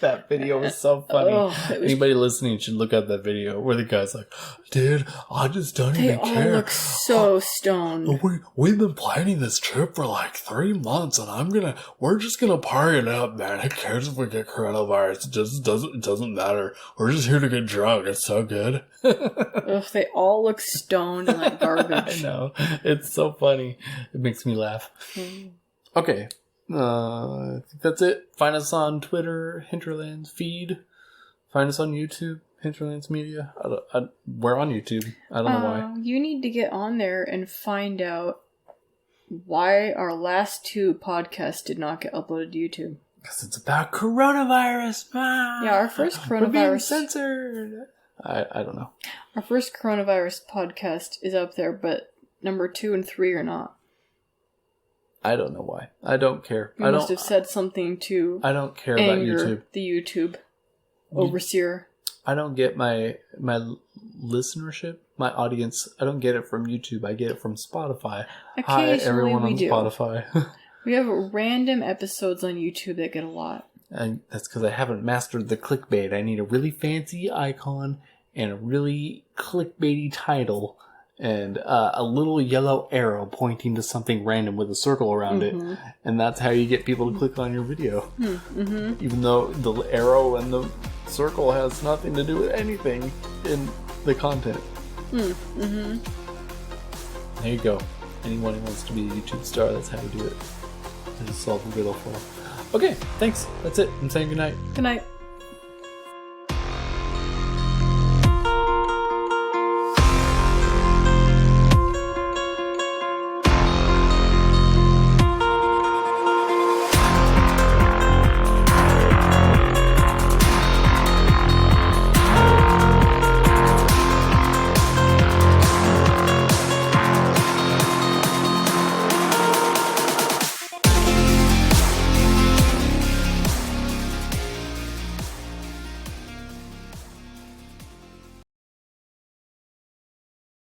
Speaker 1: That video was so funny.
Speaker 2: Oh,
Speaker 1: Anybody listening should look at that video where the guy's like, dude, I just don't
Speaker 2: They
Speaker 1: even
Speaker 2: all
Speaker 1: care.
Speaker 2: look so stoned.
Speaker 1: We've been planning this trip for like 3 months, and we're just gonna party it up, man. Who cares if we get coronavirus? It doesn't matter. We're just here to get drunk. It's so good.
Speaker 2: Ugh, they all look stoned and like garbage.
Speaker 1: I know. It's so funny. It makes me laugh. Okay. I think that's it. Find us on Twitter, Hinterlands feed. Find us on YouTube, Hinterlands Media. We're on YouTube. I don't know why.
Speaker 2: You need to get on there and find out why our last 2 podcasts did not get uploaded to YouTube.
Speaker 1: Because it's about coronavirus. Ah,
Speaker 2: Yeah, our first
Speaker 1: we're being
Speaker 2: coronavirus
Speaker 1: censored. I don't know.
Speaker 2: Our first coronavirus podcast is up there, but number 2 and 3 are not.
Speaker 1: I don't know why. I don't care.
Speaker 2: You must have said something to
Speaker 1: I don't care about YouTube.
Speaker 2: The YouTube overseer.
Speaker 1: I don't get my listenership, my audience. I don't get it from YouTube. I get it from Spotify. Hi, everyone on Spotify.
Speaker 2: We have random episodes on YouTube that get a lot.
Speaker 1: And that's because I haven't mastered the clickbait. I need a really fancy icon and a really clickbaity title and a little yellow arrow pointing to something random with a circle around it. And that's how you get people to click on your video. Even though the arrow and the circle has nothing to do with anything in the content. There you go. Anyone who wants to be a YouTube star, that's how you do it. Just solve the riddle for them. Okay, thanks. That's it. I'm saying goodnight.
Speaker 2: Good night.